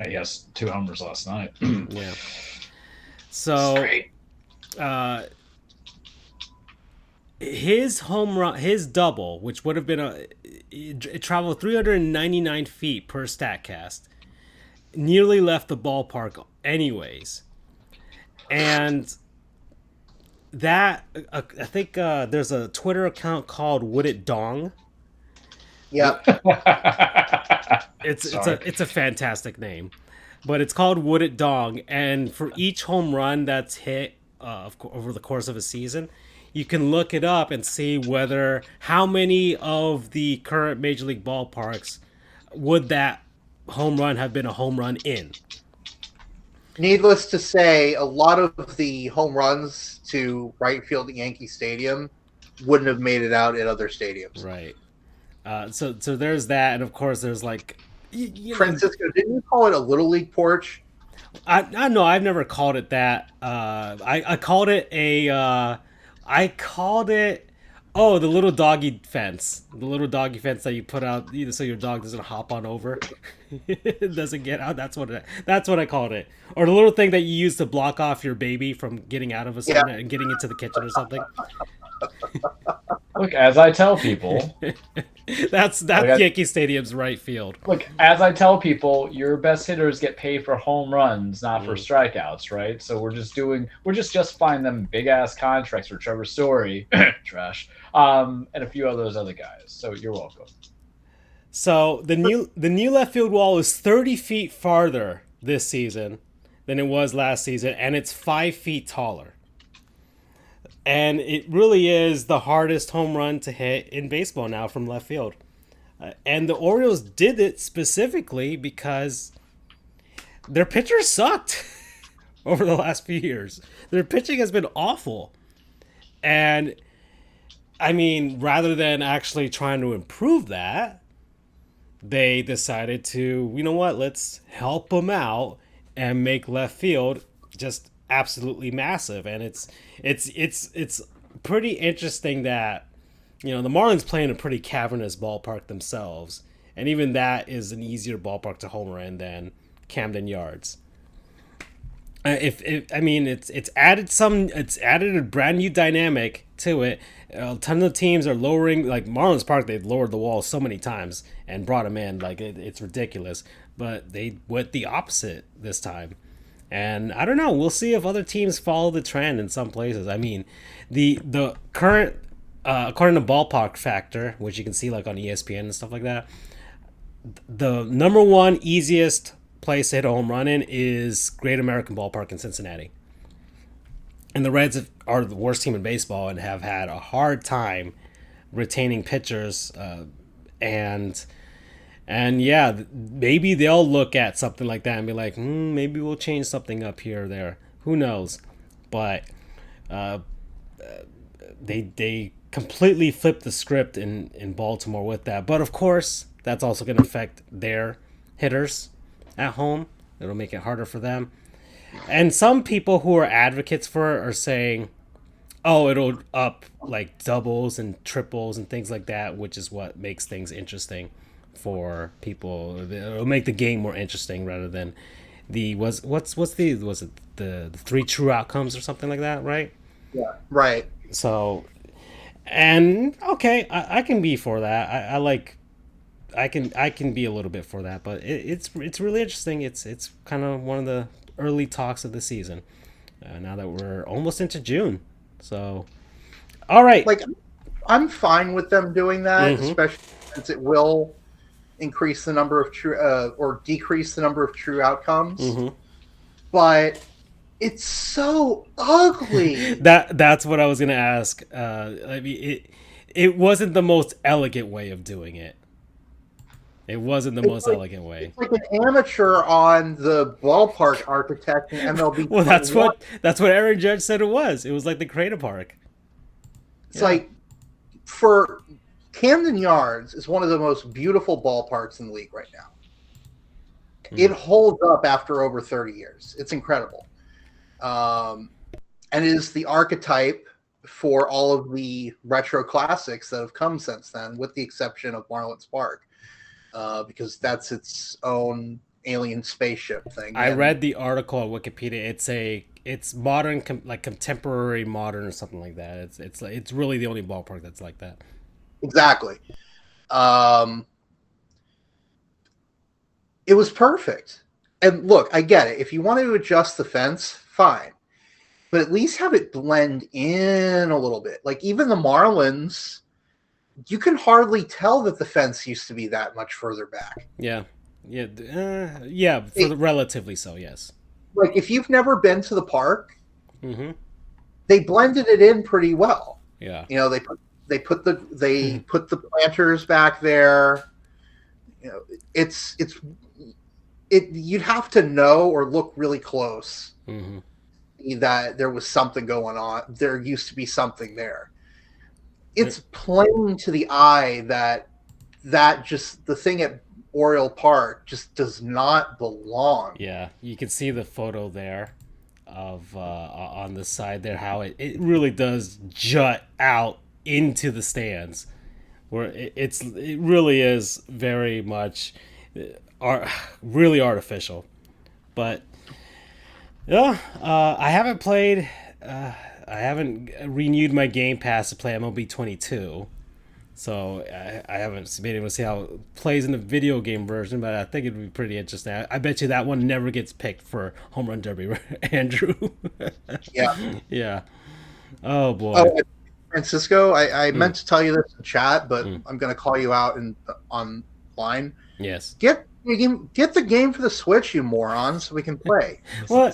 He has 2 homers last night. Yeah. So, his home run, his double, which would have been it traveled 399 feet per StatCast, nearly left the ballpark anyways. And that, I think there's a Twitter account called Would It Dong. Yeah. It's a fantastic name, but it's called Would It Dong. And for each home run that's hit over the course of a season, you can look it up and see how many of the current Major League ballparks would that home run have been a home run in. Needless to say, a lot of the home runs to right field at Yankee Stadium wouldn't have made it out at other stadiums. Right. So there's that, and of course there's like, Francisco, didn't you call it a little league porch? I know I've never called it that. I called it I called it the little doggy fence, the little doggy fence that you put out so your dog doesn't hop on over, it doesn't get out. That's what I called it, or the little thing that you use to block off your baby from getting out of a sauna and getting into the kitchen or something. Look, as I tell people, that's Yankee Stadium's right field. Look, as I tell people, your best hitters get paid for home runs, not for strikeouts, right? So we're just justifying them big ass contracts for Trevor Story, trash, and a few of those other guys. So you're welcome. So the new left field wall is 30 feet farther this season than it was last season, and it's 5 feet taller. And it really is the hardest home run to hit in baseball now from left field. And the Orioles did it specifically because their pitchers sucked over the last few years. Their pitching has been awful. And, I mean, rather than actually trying to improve that, they decided to, you know what, let's help them out and make left field just absolutely massive. And it's pretty interesting that, you know, the Marlins play in a pretty cavernous ballpark themselves, and even that is an easier ballpark to homer in than Camden Yards. It's added a brand new dynamic to it. A ton of teams are lowering, like Marlins Park. They've lowered the wall so many times and brought them in, like it's ridiculous. But they went the opposite this time. And I don't know. We'll see if other teams follow the trend in some places. I mean, the current, according to Ballpark Factor, which you can see like on ESPN and stuff like that, the number one easiest place to hit a home run in is Great American Ballpark in Cincinnati. And the Reds are the worst team in baseball and have had a hard time retaining pitchers. And yeah, maybe they'll look at something like that and be like, maybe we'll change something up here or there. Who knows? But they completely flipped the script in Baltimore with that. But of course, that's also going to affect their hitters at home. It'll make it harder for them. And some people who are advocates for it are saying, it'll up like doubles and triples and things like that, which is what makes things interesting for people. It'll make the game more interesting rather than was it the three true outcomes or something like that, right? Yeah, right. So, and okay, I can be for that. I can be a little bit for that, but it's really interesting. It's kind of one of the early talks of the season. Now that we're almost into June, so all right. Like, I'm fine with them doing that, especially since it will increase the number of true or decrease the number of true outcomes. But it's so ugly. That's what I was gonna ask. I mean, it wasn't the most elegant way of doing it. It wasn't the most elegant way. It's like an amateur on the ballpark architect in MLB. Well, that's what Aaron Judge said it was. It was like the Crater Park. It's like, for Camden Yards is one of the most beautiful ballparks in the league right now. It holds up after over 30 years. It's incredible. And it is the archetype for all of the retro classics that have come since then, with the exception of Marlins Park. Because that's its own alien spaceship thing. I read the article on Wikipedia. It's modern, like contemporary modern or something like that. It's really the only ballpark that's like that. Exactly. It was perfect. And look, I get it. If you want to adjust the fence, fine. But at least have it blend in a little bit. Like, even the Marlins, you can hardly tell that the fence used to be that much further back. Yeah. Relatively so, yes. Like, if you've never been to the park, they blended it in pretty well. Yeah. You know, they put the planters back there. You know, you'd have to know or look really close that there was something going on. There used to be something there. It's plain to the eye that the thing at Oriole Park just does not belong. Yeah, you can see the photo there of on the side there how it really does jut out into the stands, where it really is very much really artificial. But yeah, I haven't played. I haven't renewed my Game Pass to play MLB 22. So I haven't been able to see how it plays in the video game version, but I think it'd be pretty interesting. I bet you that one never gets picked for Home Run Derby, Andrew. Yeah. Yeah. Oh boy. Oh, Francisco, I meant to tell you this in chat, but I'm going to call you out online. Yes. Get the game for the Switch, you moron, so we can play. Well,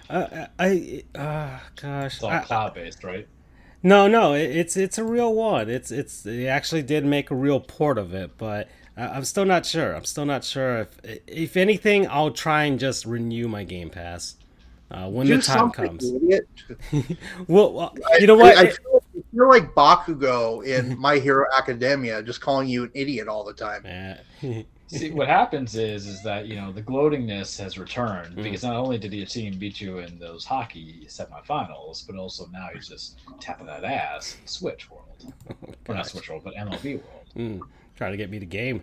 gosh, it's all cloud based, right? No, it's a real one. They actually did make a real port of it, but I'm still not sure. I'm still not sure if anything, I'll try and just renew my Game Pass when the time comes. Well, you know what? I feel like Bakugo in My Hero Academia, just calling you an idiot all the time. See, what happens is that, you know, the gloatingness has returned because not only did your team beat you in those hockey semifinals, but also now he's just tapping that ass in Switch World. Or not Switch World, but MLB World. Trying to get me the game.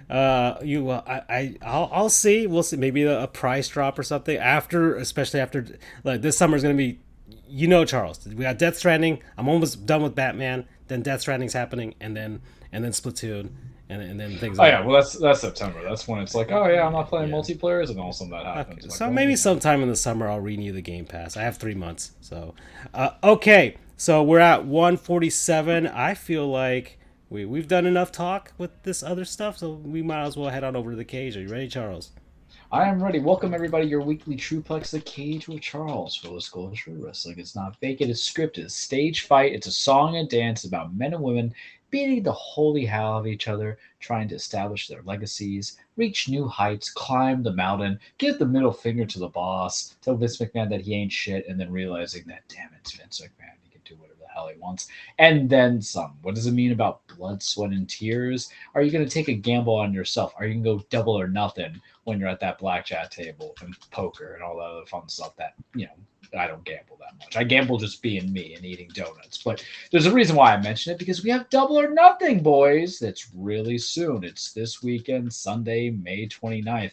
I'll see. We'll see. Maybe a price drop or something especially after like this summer is going to be, you know, Charles. We got Death Stranding. I'm almost done with Batman. Then Death Stranding's happening, and then Splatoon. And then things. Yeah, well, that's September. That's when it's like, oh yeah, I'm not playing multiplayers, and all of a sudden that happens. Okay. Like, So maybe sometime in the summer I'll renew the Game Pass. I have 3 months. So, okay. So we're at 147. I feel like we've done enough talk with this other stuff, so we might as well head on over to the cage. Are you ready, Charles? I am ready. Welcome everybody, your weekly Truplex, the Cage with Charles. Full disclosure, wrestling is not fake. It is scripted. It's a stage fight. It's a song and dance about men and women beating the holy hell out of each other, trying to establish their legacies, reach new heights, climb the mountain, give the middle finger to the boss, tell Vince McMahon that he ain't shit, and then realizing that, damn it, it's Vince McMahon. He can do whatever the hell he wants. And then some. What does it mean about blood, sweat, and tears? Are you going to take a gamble on yourself? Are you going to go double or nothing when you're at that blackjack table and poker and all that other fun stuff that, you know, I don't gamble that much. I gamble just being me and eating donuts. But there's a reason why I mention it, because we have Double or Nothing, boys. That's really soon. It's this weekend, Sunday, May 29th.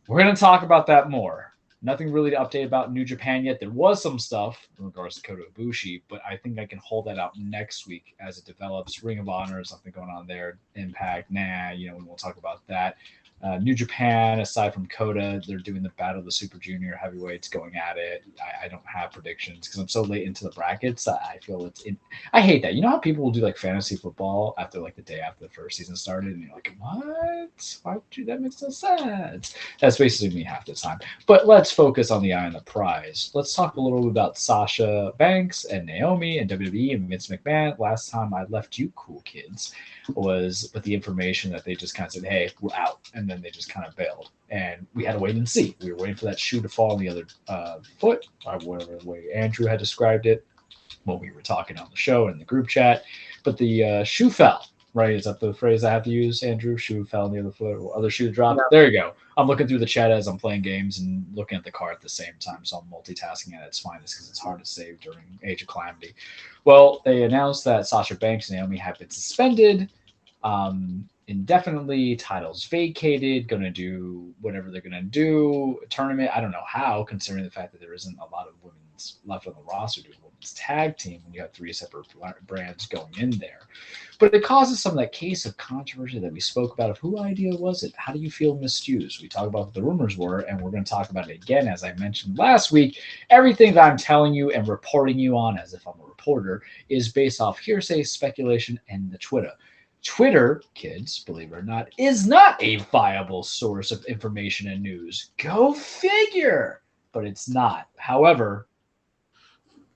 We're going to talk about that more. Nothing really to update about New Japan yet. There was some stuff in regards to Kota Ibushi, but I think I can hold that out next week as it develops. Ring of Honor, something going on there. Impact, we'll talk about that. New Japan, aside from Kota, they're doing the Battle of the Super Junior Heavyweights, going at it. I don't have predictions because I'm so late into the brackets. I feel I hate that. You know how people will do like fantasy football after like the day after the first season started, and you're like, what? Why would you? That makes no sense. That's basically me half the time. But let's focus on the eye on the prize. Let's talk a little bit about Sasha Banks and Naomi and WWE and Vince McMahon. Last time I left you cool kids was with the information that they just kind of said, hey, we're out. And then they just kind of bailed. And we had to wait and see. We were waiting for that shoe to fall on the other foot, or whatever way Andrew had described it when we were talking on the show and in the group chat. But the shoe fell, right? Is that the phrase I have to use, Andrew? Shoe fell on the other foot, or other shoe dropped? Yeah. There you go. I'm looking through the chat as I'm playing games and looking at the car at the same time, so I'm multitasking at its finest because it's hard to save during Age of Calamity. Well, they announced that Sasha Banks and Naomi have been suspended indefinitely, titles vacated, going to do whatever they're going to do, a tournament. I don't know how, considering the fact that there isn't a lot of women's left on the roster to do a women's tag team when you have 3 separate brands going in there. But it causes some of that case of controversy that we spoke about of who idea was it? How do you feel misused? We talk about what the rumors were, and we're going to talk about it again. As I mentioned last week, everything that I'm telling you and reporting you on, as if I'm a reporter, is based off hearsay, speculation, and the Twitter. Twitter, kids, believe it or not, is not a viable source of information and news. Go figure. But it's not. However,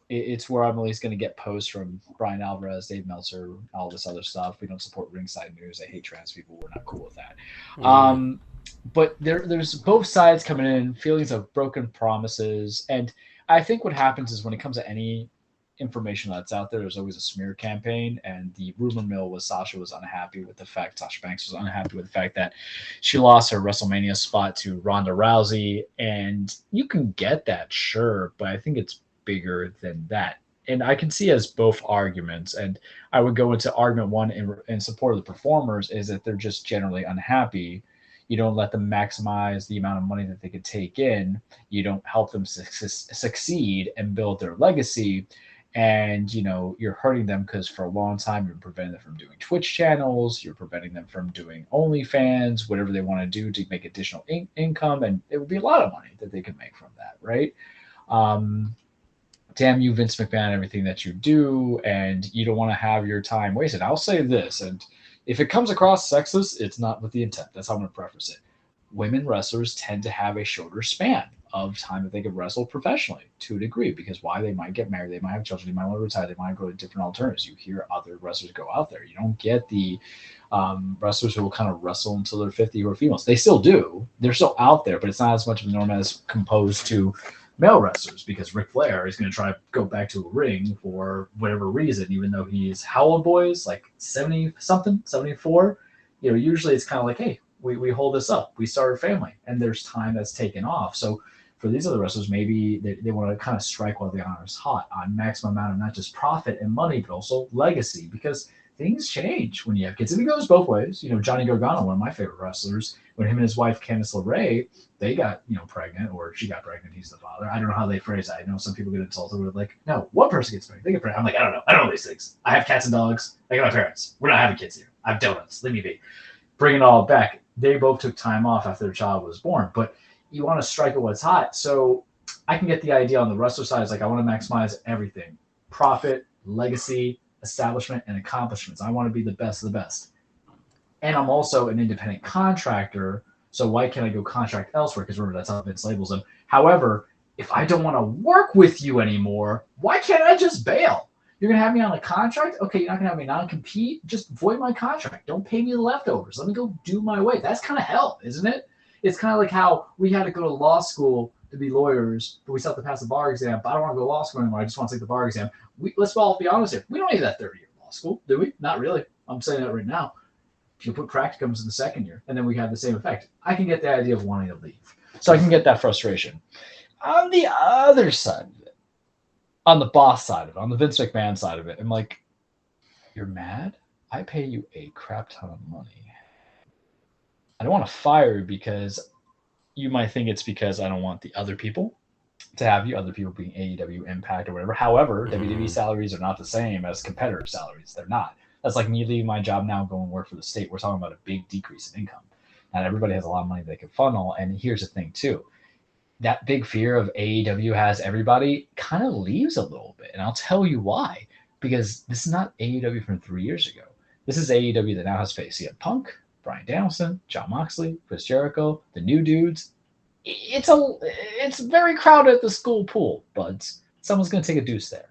it's where I'm at least going to get posts from Brian Alvarez, Dave Meltzer, all this other stuff. We don't support ringside news. I hate trans people. We're not cool with that. But there's both sides coming in, feelings of broken promises. And I think what happens is when it comes to any information that's out there. There's always a smear campaign, and the rumor mill was Sasha Banks was unhappy with the fact that she lost her WrestleMania spot to Ronda Rousey, and you can get that, sure, but I think it's bigger than that. And I can see as both arguments, and I would go into argument one in support of the performers is that they're just generally unhappy. You don't let them maximize the amount of money that they could take in. You don't help them succeed and build their legacy. And, you're hurting them because for a long time, you're preventing them from doing Twitch channels. You're preventing them from doing OnlyFans, whatever they want to do to make additional income. And it would be a lot of money that they could make from that, right? Damn you, Vince McMahon, everything that you do, and you don't want to have your time wasted. I'll say this, and if it comes across sexist, it's not with the intent. That's how I'm going to preface it. Women wrestlers tend to have a shorter span of time that they can wrestle professionally to a degree, because why? They might get married, they might have children, they might want to retire, they might go to different alternatives. You hear other wrestlers go out there. You don't get the wrestlers who will kind of wrestle until they're 50 who are females. They still do. They're still out there, but it's not as much of a norm as composed to male wrestlers, because Ric Flair is going to try to go back to a ring for whatever reason, even though he's how old, boys? Like 70 something, 74. Usually it's kind of like, hey, we hold this up, we start a family, and there's time that's taken off. So for these other wrestlers, maybe they want to kind of strike while the iron is hot on maximum amount of not just profit and money, but also legacy, because things change when you have kids. And it goes both ways. Johnny Gargano, one of my favorite wrestlers, when him and his wife, Candice LeRae, they got, pregnant, or she got pregnant, he's the father. I don't know how they phrase that. I know some people get insulted with like, no, one person gets pregnant, they get pregnant. I'm like, I don't know. I don't know these things. I have cats and dogs. I got my parents. We're not having kids here. I have donuts. Leave me be. Bring it all back. They both took time off after their child was born, but you want to strike at what's hot. So I can get the idea on the wrestler side. It's like, I want to maximize everything: profit, legacy, establishment, and accomplishments. I want to be the best of the best. And I'm also an independent contractor, so why can't I go contract elsewhere? Because remember, that's how Vince labels them. However, if I don't want to work with you anymore, why can't I just bail? You're going to have me on a contract? Okay, you're not going to have me non-compete? Just void my contract. Don't pay me the leftovers. Let me go do my way. That's kind of hell, isn't it? It's kind of like how we had to go to law school to be lawyers, but we still have to pass the bar exam. But I don't want to go to law school anymore. I just want to take the bar exam. Let's all be honest here. We don't need that 30-year law school, do we? Not really. I'm saying that right now. You put practicums in the second year, and then we have the same effect. I can get the idea of wanting to leave. So I can get that frustration. On the other side of it, on the boss side of it, on the Vince McMahon side of it, I'm like, you're mad? I pay you a crap ton of money. I don't want to fire you because you might think it's because I don't want the other people to have you, other people being AEW, Impact, or whatever. However, WWE salaries are not the same as competitor salaries. They're not. That's like me leaving my job now and going to work for the state. We're talking about a big decrease in income. Not everybody has a lot of money they can funnel. And here's the thing, too. That big fear of AEW has everybody kind of leaves a little bit. And I'll tell you why. Because this is not AEW from 3 years ago. This is AEW that now has faced CM Punk, Bryan Danielson, Jon Moxley, Chris Jericho, the new dudes. It's very crowded at the school pool, buds. Someone's going to take a deuce there.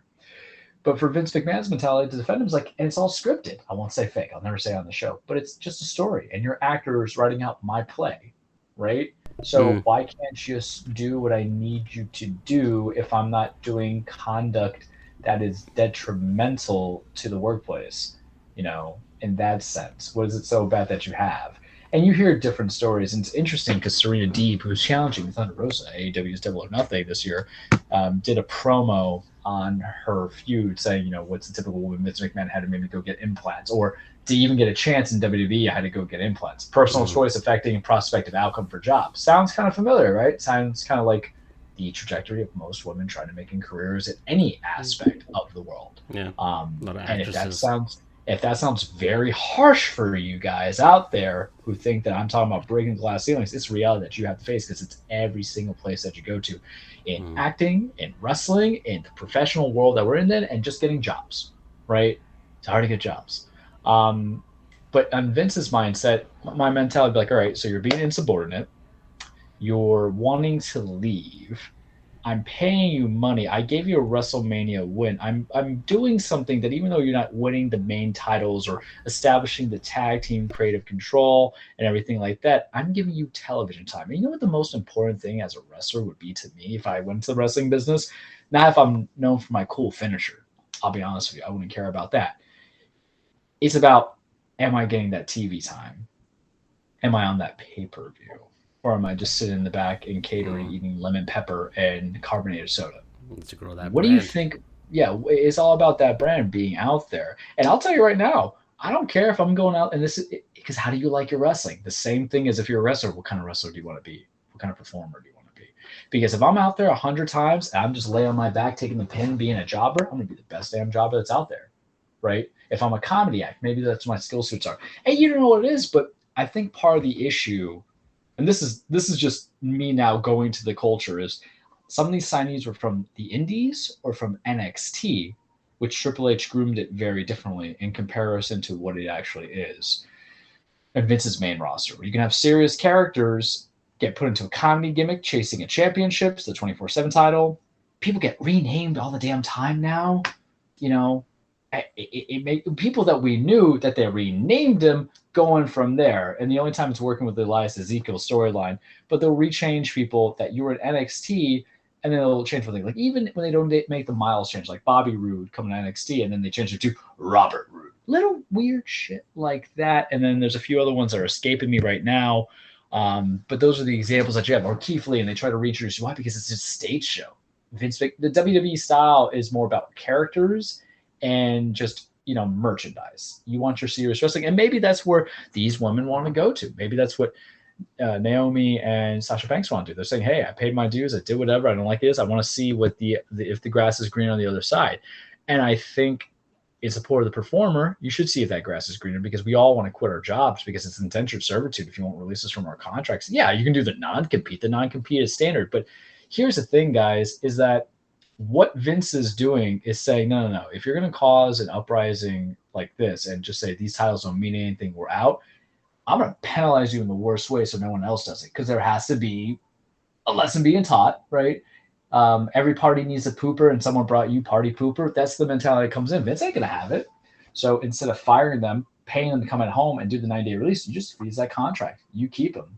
But for Vince McMahon's mentality to defend him is like, and it's all scripted. I won't say fake. I'll never say it on the show. But it's just a story. And your actor is writing out my play, right? So why can't you just do what I need you to do if I'm not doing conduct that is detrimental to the workplace, in that sense? What is it so bad that you have? And you hear different stories. And it's interesting because Serena Deeb, who's challenging Thunder Rosa, AEW's Double or Nothing this year, did a promo on her feud saying, what's the typical woman Vince McMahon had to maybe go get implants, or to even get a chance in WWE, I had to go get implants. Personal choice affecting prospective outcome for jobs. Sounds kind of familiar, right? Sounds kind of like the trajectory of most women trying to make in careers in any aspect of the world. Yeah. And if that sounds very harsh for you guys out there who think that I'm talking about breaking glass ceilings, it's reality that you have to face because it's every single place that you go to in acting, in wrestling, in the professional world that we're in then, and just getting jobs, right? It's hard to get jobs. But on Vince's mindset, my mentality would be like, all right, so you're being insubordinate. You're wanting to leave. I'm paying you money. I gave you a WrestleMania win. I'm doing something that even though you're not winning the main titles or establishing the tag team creative control and everything like that, I'm giving you television time. And you know what the most important thing as a wrestler would be to me if I went to the wrestling business? Not if I'm known for my cool finisher. I'll be honest with you. I wouldn't care about that. It's about, am I getting that TV time? Am I on that pay-per-view? Or am I just sitting in the back and catering, eating lemon pepper and carbonated soda? To grow that What brand. do you think? Yeah, it's all about that brand being out there. And I'll tell you right now, I don't care if I'm going out and this is because how do you like your wrestling? The same thing as if you're a wrestler, what kind of wrestler do you want to be? What kind of performer do you want to be? Because if I'm out there 100 times and I'm just laying on my back, taking the pin, being a jobber, I'm going to be the best damn jobber that's out there, right? If I'm a comedy act, maybe that's what my skill suits are. And you don't know what it is, but I think part of the issue, and this is just me now going to the culture, is some of these signees were from the Indies or from NXT, which Triple H groomed it very differently in comparison to what it actually is. And Vince's main roster, where you can have serious characters get put into a comedy gimmick, chasing a championships, the 24/7 title. People get renamed all the damn time now. You know, it made people that we knew that they renamed them going from there. And the only time it's working with the Elias Ezekiel storyline, but they'll rechange people that you were in NXT. And then they'll change something. Like even when they don't make the miles change, like Bobby Roode coming to NXT, and then they change it to Robert Roode. Little weird shit like that. And then there's a few other ones that are escaping me right now. But those are the examples that you have. Or Keith Lee, and they try to reintroduce you. Why? Because it's a stage show. The WWE style is more about characters and just, you know, merchandise. You want your serious wrestling. And maybe that's where these women want to go to. Maybe that's what Naomi and Sasha Banks want to do. They're saying, hey, I paid my dues, I did whatever, I don't like this, I want to see what the if the grass is green on the other side. And I think in support of the performer, you should see if that grass is greener, because we all want to quit our jobs because it's indentured servitude if you won't release us from our contracts. Yeah, you can do the non-compete. The non-compete is standard. But here's the thing, guys, is that what Vince is doing is saying, no. If you're going to cause an uprising like this and just say these titles don't mean anything, we're out, I'm going to penalize you in the worst way so no one else does it, because there has to be a lesson being taught, right? Every party needs a pooper, and someone brought you party pooper. That's the mentality that comes in. Vince ain't going to have it. So instead of firing them, paying them to come at home and do the 9-day release, you just freeze that contract. You keep them.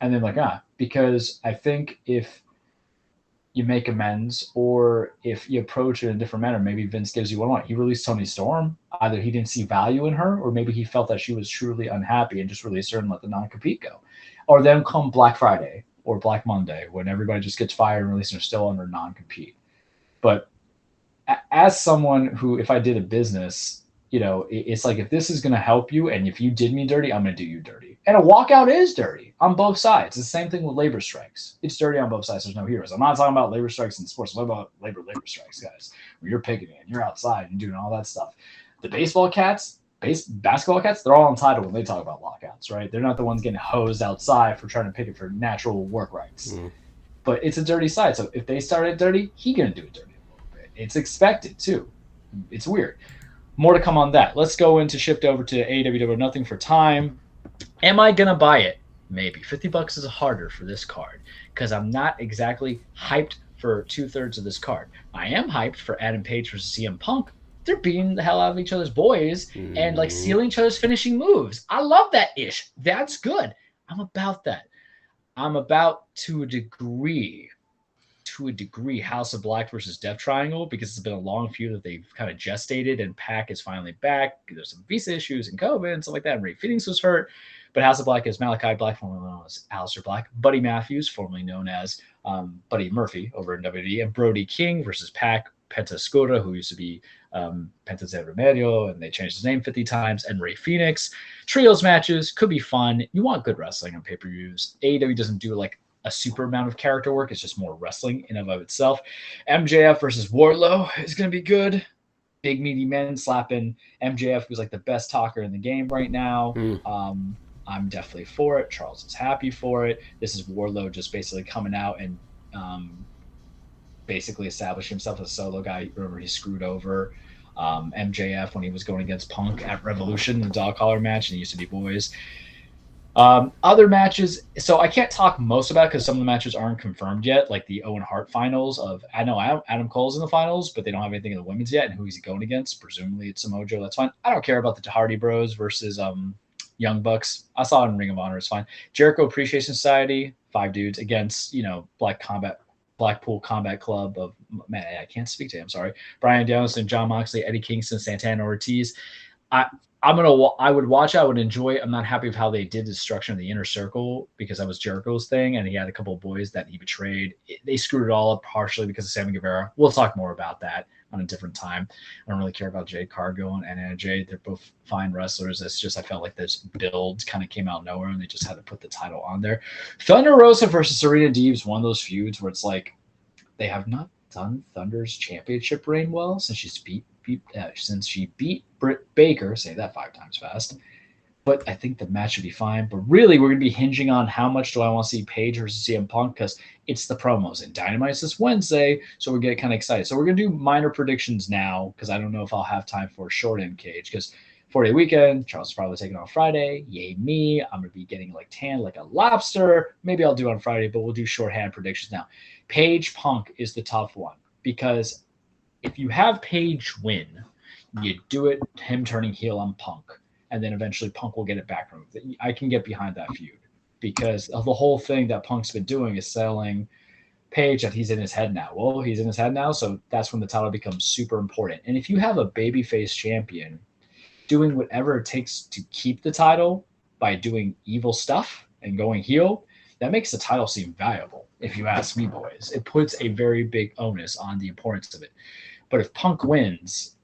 And then because I think if you make amends, or if you approach it in a different manner, maybe Vince gives you one. He released Toni Storm. Either he didn't see value in her, or maybe he felt that she was truly unhappy and just released her and let the non-compete go. Or then come Black Friday or Black Monday, when everybody just gets fired and released and they're still under non-compete. But as someone who, if I did a business, you know, it's like, if this is going to help you and if you did me dirty, I'm going to do you dirty. And a walkout is dirty on both sides. It's the same thing with labor strikes. It's dirty on both sides. There's no heroes. I'm not talking about labor strikes in sports. What about labor strikes, guys? Where you're picketing and you're outside and doing all that stuff. The basketball cats, they're all entitled when they talk about lockouts, right? They're not the ones getting hosed outside for trying to picket for natural work rights. But it's a dirty side. So if they started dirty, he's going to do it dirty a little bit. It's expected, too. It's weird. More to come on that. Let's go into shift over to AEW Double or Nothing for time. Am I going to buy it? Maybe. $50 is harder for this card because I'm not exactly hyped for 2/3 of this card. I am hyped for Adam Page versus CM Punk. They're beating the hell out of each other's boys and like stealing each other's finishing moves. I love that ish. That's good. I'm about that. I'm about to a degree House of Black versus Death Triangle, because it's been a long feud that they've kind of gestated, and Pac is finally back. There's some visa issues and COVID and stuff like that, and Ray Phoenix was hurt. But House of Black is Malachi Black, formerly known as Aleister Black, Buddy Matthews, formerly known as Buddy Murphy over in WWE, and Brody King versus Pac, Penta Escura, who used to be Penta Zé Remedio, and they changed his name 50 times, and Ray Phoenix. Trios matches could be fun. You want good wrestling on pay-per-views. AEW doesn't do like a super amount of character work. It's just more wrestling in and of itself. MJF versus Wardlow is going to be good. Big meaty men slapping MJF, who's like the best talker in the game right now. I'm definitely for it. Charles is happy for it. This is Wardlow just basically coming out and basically establish himself as a solo guy. Remember, he screwed over MJF when he was going against Punk at Revolution, the dog collar match, and he used to be boys. Other matches, so I can't talk most about it because some of the matches aren't confirmed yet, like the Owen Hart finals of, I know Adam Cole's in the finals, but they don't have anything in the women's yet, and who he's going against. Presumably it's Samoa. That's fine. I don't care about the Hardy Bros versus Young Bucks. I saw it in Ring of Honor. It's fine. Jericho Appreciation Society, 5 dudes against, Black Combat Blackpool Combat Club of, man, I can't speak to him. Sorry, Brian Danielson, John Moxley, Eddie Kingston, Santana Ortiz. I would watch it. I would enjoy it. I'm not happy with how they did the structure of the inner circle because that was Jericho's thing, and he had a couple of boys that he betrayed. They screwed it all up partially because of Sammy Guevara. We'll talk more about that on a different time. I don't really care about Jade Cargill and Anna Jay. They're both fine wrestlers. It's just I felt like this build kind of came out of nowhere, and they just had to put the title on there. Thunder Rosa versus Serena Deeb is one of those feuds where it's like they have not done Thunder's championship reign well since she beat Britt Baker. Say that 5 times fast. But I think the match should be fine. But really, we're going to be hinging on how much do I want to see Paige versus CM Punk because it's the promos. And Dynamite's this Wednesday, so we're getting kind of excited. So we're going to do minor predictions now because I don't know if I'll have time for a short end cage because 4-day weekend, Charles is probably taking on Friday. Yay me. I'm going to be getting like tan like a lobster. Maybe I'll do on Friday, but we'll do shorthand predictions now. Paige Punk is the tough one because if you have Paige win, you do it him turning heel on Punk, and then eventually Punk will get it back from him. I can get behind that feud because of the whole thing that Punk's been doing is selling Paige that he's in his head now. Well, he's in his head now, so that's when the title becomes super important. And if you have a babyface champion doing whatever it takes to keep the title by doing evil stuff and going heel, that makes the title seem valuable, if you ask me, boys. It puts a very big onus on the importance of it. But if Punk wins,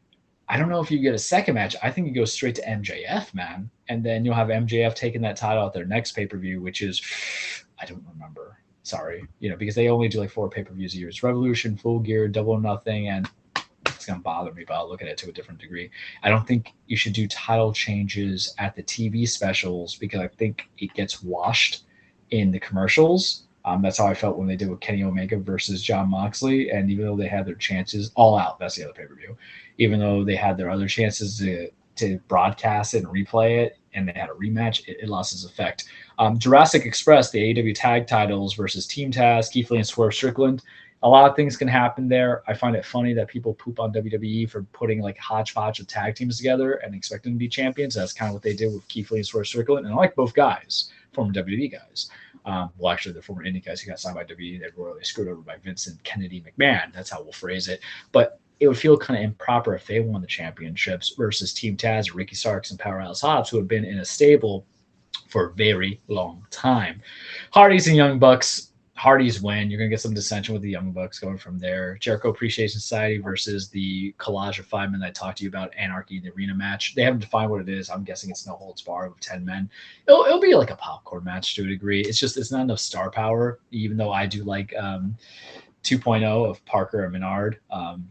I don't know if you get a second match. I think you go straight to MJF, man. And then you'll have MJF taking that title at their next pay-per-view, which is, I don't remember. Sorry. Because they only do like 4 pay-per-views a year. It's Revolution, Full Gear, Double or Nothing, and it's going to bother me, but I'll look at it to a different degree. I don't think you should do title changes at the TV specials because I think it gets washed in the commercials. That's how I felt when they did with Kenny Omega versus John Moxley. And even though they had their chances all out, that's the other pay-per-view, even though they had their other chances to broadcast it and replay it, and they had a rematch, it lost its effect. Jurassic Express, the AEW tag titles versus Team Taz, Keith Lee and Swerve Strickland. A lot of things can happen there. I find it funny that people poop on WWE for putting like hodgepodge of tag teams together and expecting them to be champions. That's kind of what they did with Keith Lee and Swerve Strickland. And I like both guys, former WWE guys. Well, actually, the former indie guys who got signed by WWE, they were royally screwed over by Vincent Kennedy McMahon. That's how we'll phrase it. But it would feel kind of improper if they won the championships versus Team Taz, Ricky Starks, and Powerhouse Hobbs, who have been in a stable for a very long time. Hardys and Young Bucks. Hardys win. You're going to get some dissension with the Young Bucks going from there. Jericho Appreciation Society versus the collage of 5 men that I talked to you about, Anarchy in the Arena match. They haven't defined what it is. I'm guessing it's no holds barred with 10 men. It'll be like a popcorn match to a degree. It's not enough star power, even though I do like 2.0 of Parker and Menard.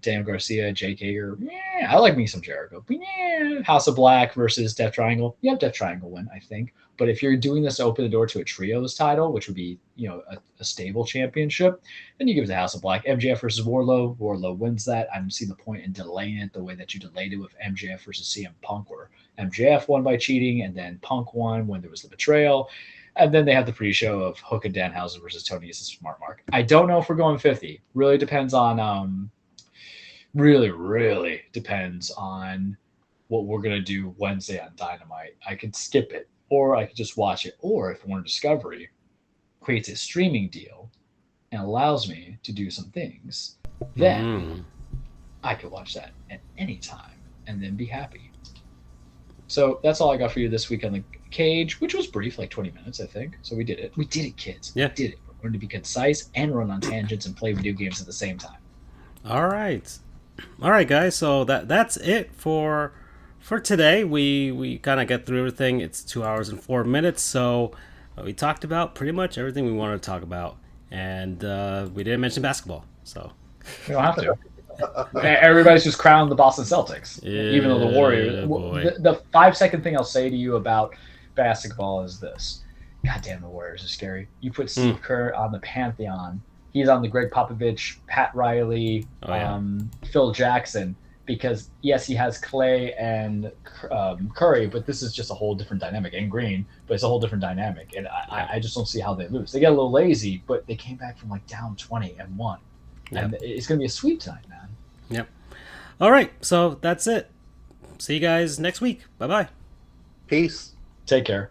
Daniel Garcia, Jake Hager. Yeah, I like me some Jericho. But yeah, House of Black versus Death Triangle. Yeah, Death Triangle win, I think. But if you're doing this to open the door to a trios title, which would be, a stable championship, then you give it to House of Black. MJF versus Wardlow. Wardlow wins that. I don't see the point in delaying it the way that you delayed it with MJF versus CM Punk, where MJF won by cheating and then Punk won when there was the betrayal. And then they have the pre-show of Hook and Danhausen versus Tony Nese and Smart Mark. I don't know if we're going 50. Really depends on really depends on what we're going to do Wednesday on Dynamite. I could skip it, or I could just watch it. Or if Warner Discovery creates a streaming deal and allows me to do some things, then I could watch that at any time and then be happy. So that's all I got for you this week on the cage, which was brief, like 20 minutes, I think. So we did it. We did it, kids. Yeah. We did it. We're going to be concise and run on tangents and play video games at the same time. All right, guys. So that's it for today. We kind of get through everything. It's 2 hours and 4 minutes. So we talked about pretty much everything we wanted to talk about, and we didn't mention basketball. So we don't have to. Everybody's just crowned the Boston Celtics, yeah, even though the Warriors. The 5-second thing I'll say to you about basketball is this: God damn, the Warriors are scary. You put Steve Kerr on the Pantheon. He's on the Greg Popovich, Pat Riley, Phil Jackson. Because yes, he has Clay and Curry, but this is just a whole different dynamic. And Green, but it's a whole different dynamic. And I just don't see how they lose. They get a little lazy, but they came back from like down 20 and won. Yep. And it's going to be a sweep tonight, man. Yep. All right, so that's it. See you guys next week. Bye-bye. Peace. Take care.